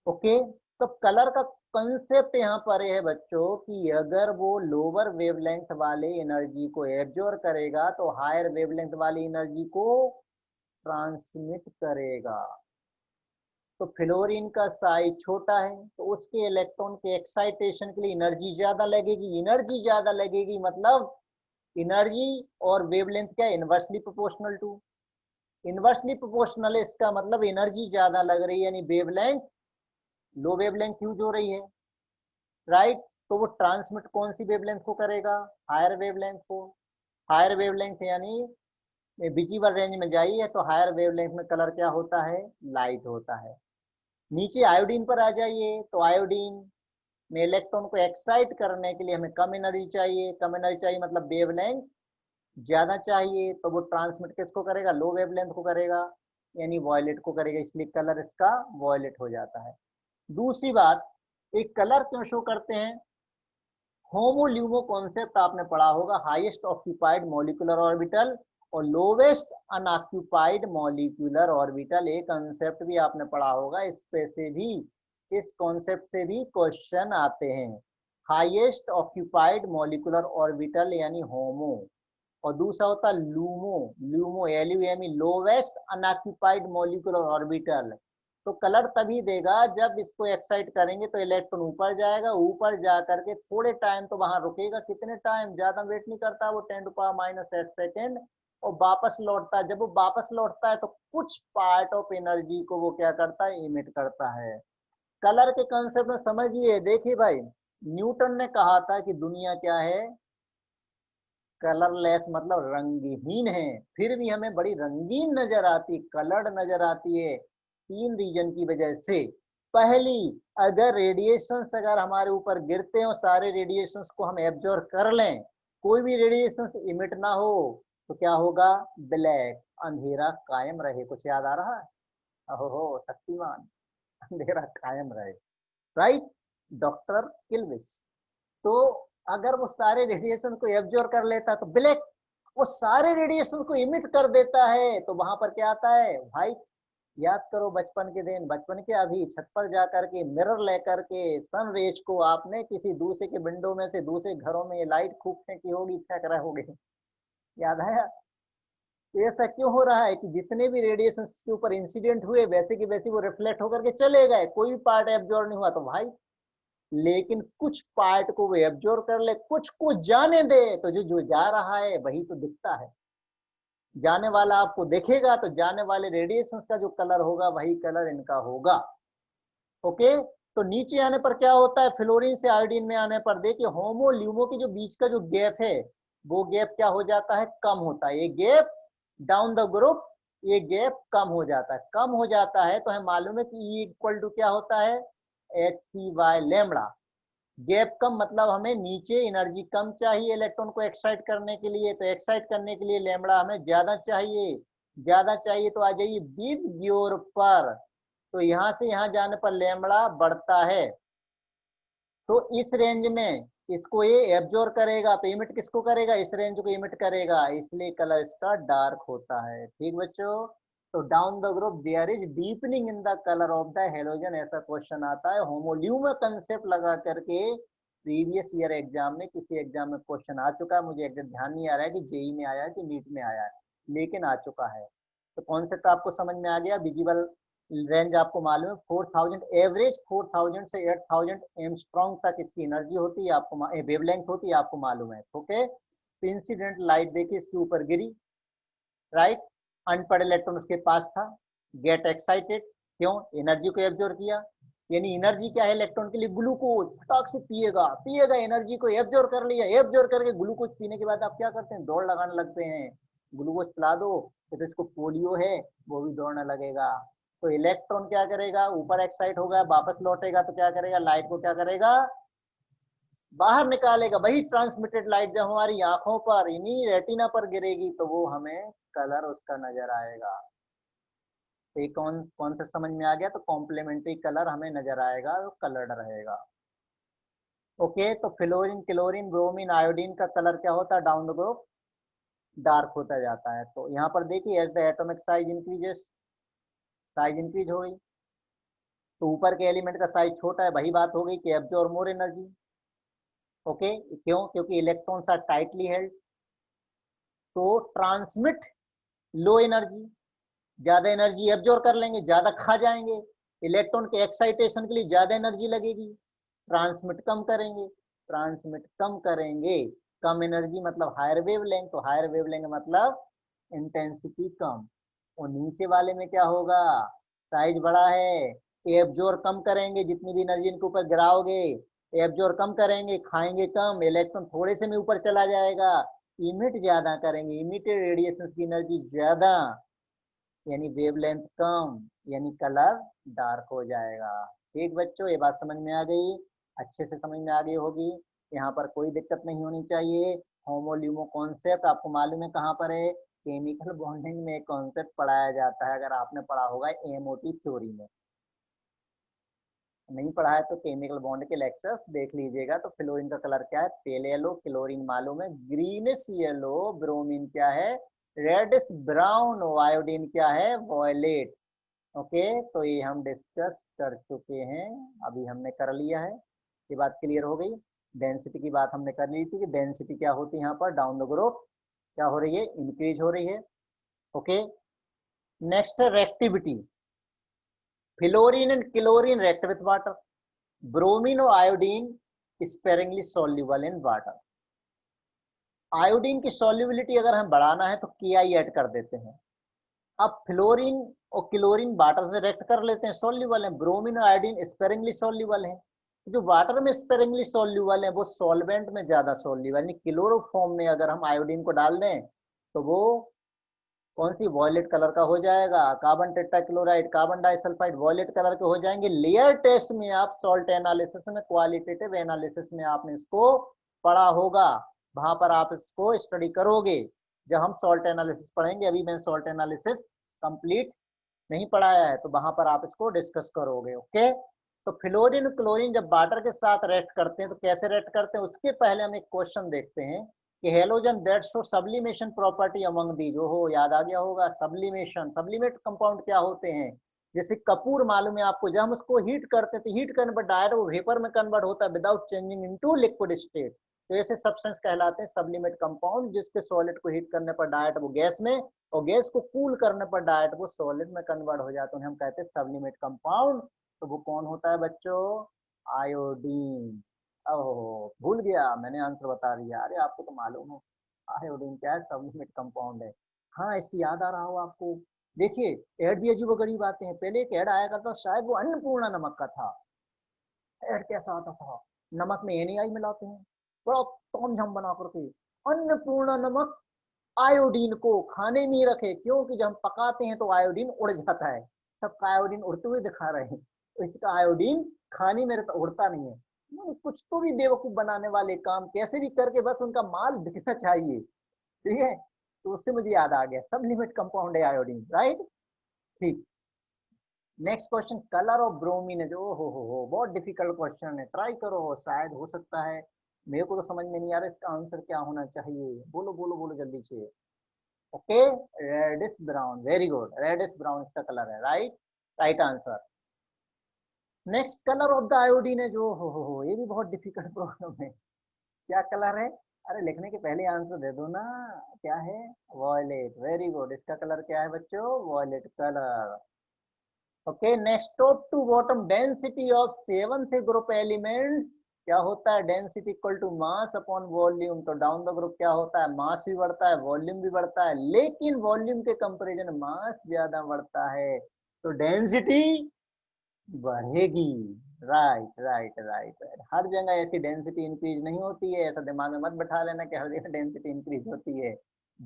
Okay, तो कलर का कंसेप्ट यहाँ पर है बच्चों कि अगर वो लोअर वेवलेंथ वाले एनर्जी को एब्जॉर्ब करेगा तो हायर वेवलेंथ वाली एनर्जी को ट्रांसमिट करेगा। तो फ्लोरीन का साइज छोटा है तो उसके इलेक्ट्रॉन के एक्साइटेशन के लिए एनर्जी ज्यादा लगेगी। एनर्जी ज्यादा लगेगी मतलब एनर्जी और वेवलेंथ क्या, inversely proportional to, inversely proportional है। इसका मतलब एनर्जी ज्यादा लग रही है यानी वेवलेंथ, लो वेवलेंथ यूज हो रही है, राइट। तो वो ट्रांसमिट कौन सी वेवलेंथ को करेगा? हायर वेवलेंथ को। हायर वेवलेंथ यानी विजिबल रेंज में जाइए तो हायर वेवलेंथ में कलर क्या होता है? लाइट होता है। नीचे आयोडीन पर आ जाइए तो आयोडीन में इलेक्ट्रॉन को एक्साइट करने के लिए हमें कम एनर्जी चाहिए। कम एनर्जी चाहिए मतलब वेवलेंथ ज्यादा चाहिए, तो वो ट्रांसमिट किसको करेगा? लो वेवलेंथ को करेगा यानी वॉयलेट को करेगा, इसलिए कलर इसका वॉयलेट हो जाता है। दूसरी बात, एक कलर क्यों शो करते हैं? होमोल्यूमो कॉन्सेप्ट आपने पढ़ा होगा, हाईएस्ट ऑक्यूपाइड मॉलिक्यूलर ऑर्बिटल और लोवेस्ट अनऑक्यूपाइड मॉलिक्यूलर ऑर्बिटल, एक कॉन्सेप्ट भी आपने पढ़ा होगा। इससे भी, इस कॉन्सेप्ट से भी क्वेश्चन आते हैं। हाईएस्ट ऑक्यूपाइड मॉलिक्यूलर ऑर्बिटल यानी होमो, और दूसरा होता है LUMO, LUMO LUME lowest unoccupied molecular orbital. तो कलर तभी देगा जब इसको एक्साइट करेंगे तो इलेक्ट्रॉन ऊपर जाएगा, ऊपर जा करके थोड़े टाइम तो वहां रुकेगा, कितने टाइम, ज्यादा वेट नहीं करता वो, 10⁻⁸ सेकेंड, और वापस लौटता है। जब वो वापस लौटता है तो कुछ पार्ट ऑफ एनर्जी को वो क्या करता है? इमिट करता है। कलर के कंसेप्ट में समझिए, देखिए भाई न्यूटन ने कहा था कि दुनिया क्या है? कलरलेस मतलब रंगहीन है, फिर भी हमें बड़ी रंगीन नजर आती, कलर्ड नजर आती है। तीन रीजन की वजह से। पहली, अगर रेडिएशंस अगर हमारे ऊपर गिरते हो, सारे रेडिएशंस को हम एब्जॉर्ब कर लें, कोई भी रेडिएशंस इमिट ना हो तो क्या होगा? ब्लैक, अंधेरा कायम रहे। कुछ याद आ रहा है? ओहो शक्तिमान, अंधेरा कायम रहे, राइट, डॉक्टर किल्विस। तो अगर वो सारे रेडिएशन को एब्जॉर्ब कर लेता तो ब्लैक, वो सारे रेडिएशन को इमिट कर देता है तो वहां पर क्या आता है? व्हाइट। याद करो बचपन के दिन, बचपन के अभी छत पर जाकर के मिरर लेकर के सन रेज को आपने किसी दूसरे के विंडो में से दूसरे घरों में लाइट खूब फेंकी होगी, फेंक रहे होगे, याद आया? तो ऐसा क्यों हो रहा है कि जितने भी रेडिएशन के ऊपर इंसिडेंट हुए वैसे की वैसे वो रिफ्लेक्ट होकर के चले गए, कोई भी पार्ट एब्जॉर्ब नहीं हुआ, तो भाई लेकिन कुछ पार्ट को वो एब्जॉर्ब कर ले, कुछ को जाने दे, तो जो जो जा रहा है वही तो दिखता है। जाने वाला आपको देखेगा तो जाने वाले रेडिएशन का जो कलर होगा वही कलर इनका होगा। ओके, तो नीचे आने पर क्या होता है? फ्लोरीन से आयोडीन में आने पर देखिए होमो ल्यूमो के जो बीच का जो गैप है वो गैप क्या हो जाता है, कम होता है। ये गैप डाउन द ग्रुप, ये गैप कम हो जाता है। कम हो जाता है तो हमें मालूम है कि E इक्वल टू क्या होता है, hc/λ। गैप कम मतलब हमें नीचे एनर्जी कम चाहिए इलेक्ट्रॉन को एक्साइट करने के लिए, तो एक्साइट करने के लिए लैम्बडा हमें ज्यादा चाहिए। ज्यादा चाहिए तो आ जाइए बिग ग्योर पर, तो यहां से यहां जाने पर लैम्बडा बढ़ता है। तो इस रेंज में इसको ये एब्जॉर्ब करेगा, तो इमिट किसको करेगा, इस रेंज को इमिट करेगा, इसलिए कलर इसका डार्क होता है। ठीक बच्चों, तो down the group there is deepening in the colour of the halogen, ऐसा क्वेश्चन आता है। होमोल्यूम कंसेप्ट लगा करके प्रीवियस ईयर एग्जाम में, किसी एग्जाम में क्वेश्चन आ चुका है, मुझे एकदम ध्यान नहीं आ रहा है कि जेई में आया है कि नीट में आया है, लेकिन आ चुका है। तो कॉन्सेप्ट आपको समझ में आ गया। विजिबल रेंज आपको मालूम है 4000, एवरेज 4000 से 8000 एमस्ट्रॉन्ग तक इसकी एनर्जी होती है, आपको वेवलेंथ होती है, आपको मालूम है। ओके, तो इंसिडेंट लाइट देखिए इसके ऊपर गिरी, राइट, अनपढ़ इलेक्ट्रॉन उसके पास था, गेट एक्साइटेड, क्यों, एनर्जी को एब्जॉर्ब किया। यानी एनर्जी क्या है इलेक्ट्रॉन के लिए, ग्लूकोज, फटाक से पिएगा, पिएगा, एनर्जी को एब्जॉर्ब कर लिया, एब्जॉर्ब करके ग्लूकोज पीने के बाद आप क्या करते हैं, दौड़ लगाने लगते हैं। ग्लूकोज पिला दो तो इसको पोलियो है, वो भी दौड़ने लगेगा। तो इलेक्ट्रॉन क्या करेगा, ऊपर एक्साइट होगा, वापस लौटेगा तो क्या करेगा, लाइट को क्या करेगा, बाहर निकालेगा। वही ट्रांसमिटेड लाइट जब हमारी आंखों पर, इन्हीं रेटिना पर गिरेगी तो वो हमें कलर उसका नजर आएगा। तो ये कौन कॉन्सेप्ट समझ में आ गया, तो कॉम्प्लीमेंट्री कलर हमें नजर आएगा, तो कलर्ड रहेगा। ओके, तो फ्लोरीन, क्लोरीन, ब्रोमीन, आयोडीन का कलर क्या होता है, डाउन द ग्रुप डार्क होता जाता है। तो यहाँ पर देखिए as the atomic size increases, size increase हो गई, तो ऊपर के एलिमेंट का साइज छोटा है, वही बात हो गई कि एब्जॉर्ब मोर एनर्जी। ओके, क्यों, क्योंकि इलेक्ट्रॉन्स आर टाइटली हेल्ड, तो ट्रांसमिट लो एनर्जी, ज्यादा एनर्जी एब्जॉर्ब कर लेंगे, ज्यादा खा जाएंगे, इलेक्ट्रॉन के एक्साइटेशन के लिए ज्यादा एनर्जी लगेगी। ट्रांसमिट कम करेंगे, ट्रांसमिट कम करेंगे, कम एनर्जी मतलब हायर वेवलेंथ, तो हायर वेवलेंथ मतलब इंटेंसिटी कम। और नीचे वाले में क्या होगा, साइज बड़ा है, एब्जॉर्ब कम करेंगे, जितनी भी एनर्जी इनके ऊपर गिराओगे एब्जॉर्ब कम करेंगे, खाएंगे कम, इलेक्ट्रॉन थोड़े से में ऊपर चला जाएगा, इमिट ज्यादा करेंगे, इमिटेड रेडिएशन की एनर्जी ज्यादा, यानी वेवलेंथ कम, यानी कलर डार्क हो जाएगा। ठीक बच्चों, ये बात समझ में आ गई, अच्छे से समझ में आ गई होगी, यहाँ पर कोई दिक्कत नहीं होनी चाहिए। होमोल्यूमो कॉन्सेप्ट आपको मालूम है कहाँ पर है, केमिकल बॉन्डिंग में एक कॉन्सेप्ट पढ़ाया जाता है, अगर आपने पढ़ा होगा एमओटी थ्योरी में, नहीं पढ़ा है तो केमिकल बॉन्ड के लेक्चर्स देख लीजिएगा। तो फ्लोरीन का कलर क्या है, पेल येलो, क्लोरीन मालूम है ग्रीनिश येलो, ब्रोमीन क्या है रेडिश ब्राउन, आयोडीन क्या है वॉयलेट। ओके, तो ये हम डिस्कस कर चुके हैं, अभी हमने कर लिया है, ये बात क्लियर हो गई। डेंसिटी की बात हमने कर ली थी कि डेंसिटी क्या होती है, यहाँ पर डाउन द ग्रुप क्या हो रही है, इंक्रीज हो रही है। Okay, next reactivity, fluorine and chlorine react with water, bromine और iodine sparingly soluble in water। Iodine की solubility अगर हम बढ़ाना है तो Ki ऐड कर देते हैं। अब फ्लोरीन और क्लोरीन वाटर से रिएक्ट कर लेते हैं, सोल्यूबल है, ब्रोमीन और आयोडीन स्पेरिंगली सोल्यूबल है। जो वाटर में स्पेरिंगली सोल्यूबल है वो सॉल्वेंट में ज्यादा सोल्यूबल, यानी क्लोरोफॉर्म में अगर हम आयोडीन को डाल दें तो वो कौन सी वॉयलेट कलर का हो जाएगा, carbon tetrachloride, carbon disulphide violet colour के हो जाएंगे। लेयर टेस्ट में आप सॉल्ट एनालिसिस में, क्वालिटेटिव एनालिसिस में आपने इसको पढ़ा होगा, वहां पर आप इसको स्टडी करोगे जब हम सॉल्ट एनालिसिस पढ़ेंगे। अभी मैं सॉल्ट एनालिसिस कंप्लीट नहीं पढ़ाया है, तो वहां पर आप इसको डिस्कस करोगे। ओके, तो फ्लोरीन क्लोरीन जब वाटर के साथ रिएक्ट करते हैं तो कैसे रिएक्ट करते हैं, उसके पहले हम एक क्वेश्चन देखते हैं कि halogen that show sublimation property among these, हो याद आ गया होगा, सब्लिमेशन, सब्लिमेट कंपाउंड क्या होते हैं, जैसे कपूर मालूम है आपको, जब हम उसको हीट करते हैं तो हीट करने पर डायरेक्ट वो वेपर में कन्वर्ट होता है without changing into liquid state, तो ऐसे सब्सटेंस कहलाते हैं सब्लिमेट कंपाउंड, जिसके सॉलिड को हीट करने पर डायरेक्ट वो गैस में, और गैस को कूल करने पर डायरेक्ट वो सॉलिड में कन्वर्ट हो जाते हैं, हम कहते हैं सब्लिमेट कंपाउंड। तो वो कौन होता है बच्चों, आयोडीन। ओहो भूल गया, मैंने आंसर बता दिया, अरे आपको तो मालूम है आयोडीन क्या है, सब्लिमेट कंपाउंड है। हाँ, इससे याद आ रहा हो आपको, देखिए ऐड भी अजीब गरीब आते हैं, पहले एक ऐड आया करता शायद वो अन्नपूर्णा नमक का था। ऐड कैसा आता था, नमक में NaI मिलाते हैं, बड़ा तामझाम बना करके, अन्नपूर्णा नमक आयोडीन को खाने में ही रखे, क्योंकि जब हम पकाते हैं तो आयोडीन उड़ जाता है, सबका आयोडीन उड़ते हुए दिखा रहे हैं, तो इसका आयोडीन खाने में तो उड़ता नहीं है। कुछ तो भी बेवकूफ बनाने वाले काम कैसे भी करके बस उनका माल बिकना चाहिए, ठीक है। तो उससे मुझे याद आ गया, सब लिमिट कंपाउंड है आयोडीन, राइट। ठीक, next question, colour of bromine है जो, हो बहुत डिफिकल्ट क्वेश्चन है, ट्राई करो, शायद हो सकता है, मेरे को तो समझ में नहीं आ रहा इसका आंसर क्या होना चाहिए, बोलो बोलो बोलो जल्दी से। Okay, reddish brown, very good, reddish brown इसका कलर है, right, right answer. Next, colour of the iodine है जो, हो ये भी बहुत डिफिकल्ट प्रॉब्लम है, क्या कलर है, अरे लिखने के पहले आंसर दे दो ना, क्या है, वॉयलेट, वेरी गुड, इसका कलर क्या है बच्चों, violet colour. Okay, next, top to bottom density of seventh group elements क्या होता है, density equal to mass upon volume, तो डाउन द ग्रुप क्या होता है, मास भी बढ़ता है वॉल्यूम भी बढ़ता है, लेकिन वॉल्यूम के कंपैरिजन मास ज्यादा बढ़ता है, तो डेंसिटी बढ़ेगी, राइट राइट राइट राइट, हर जगह ऐसी डेंसिटी इंक्रीज नहीं होती है, ऐसा दिमाग में मत बैठा लेना कि हर जगह डेंसिटी इंक्रीज होती है,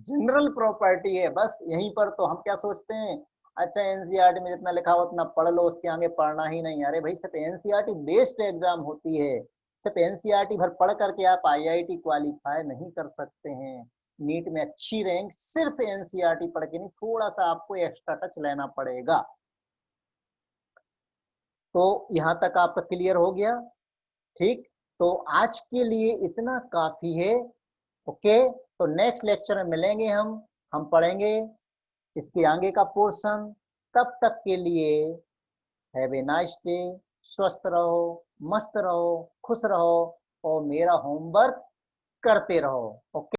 जनरल प्रॉपर्टी है बस, यहीं पर तो हम क्या सोचते हैं, अच्छा एनसीईआरटी में जितना लिखा हो उतना पढ़ लो, उसके आगे पढ़ना ही नहीं, अरे भाई सिर्फ एनसीईआरटी बेस्ड एग्जाम होती है, सिर्फ एनसीईआरटी भर पढ़ करके आप आईआईटी क्वालिफाई नहीं कर सकते हैं, नीट में अच्छी रैंक सिर्फ एनसीईआरटी पढ़ के नहीं, थोड़ा सा आपको एक्स्ट्रा टच लेना पड़ेगा। तो यहां तक आपका क्लियर हो गया, ठीक, तो आज के लिए इतना काफी है। ओके, तो नेक्स्ट लेक्चर में मिलेंगे हम पढ़ेंगे इसके आगे का पोर्शन, तब तक के लिए हैव ए नाइस डे, स्वस्थ रहो, मस्त रहो, खुश रहो, और मेरा होमवर्क करते रहो। ओके।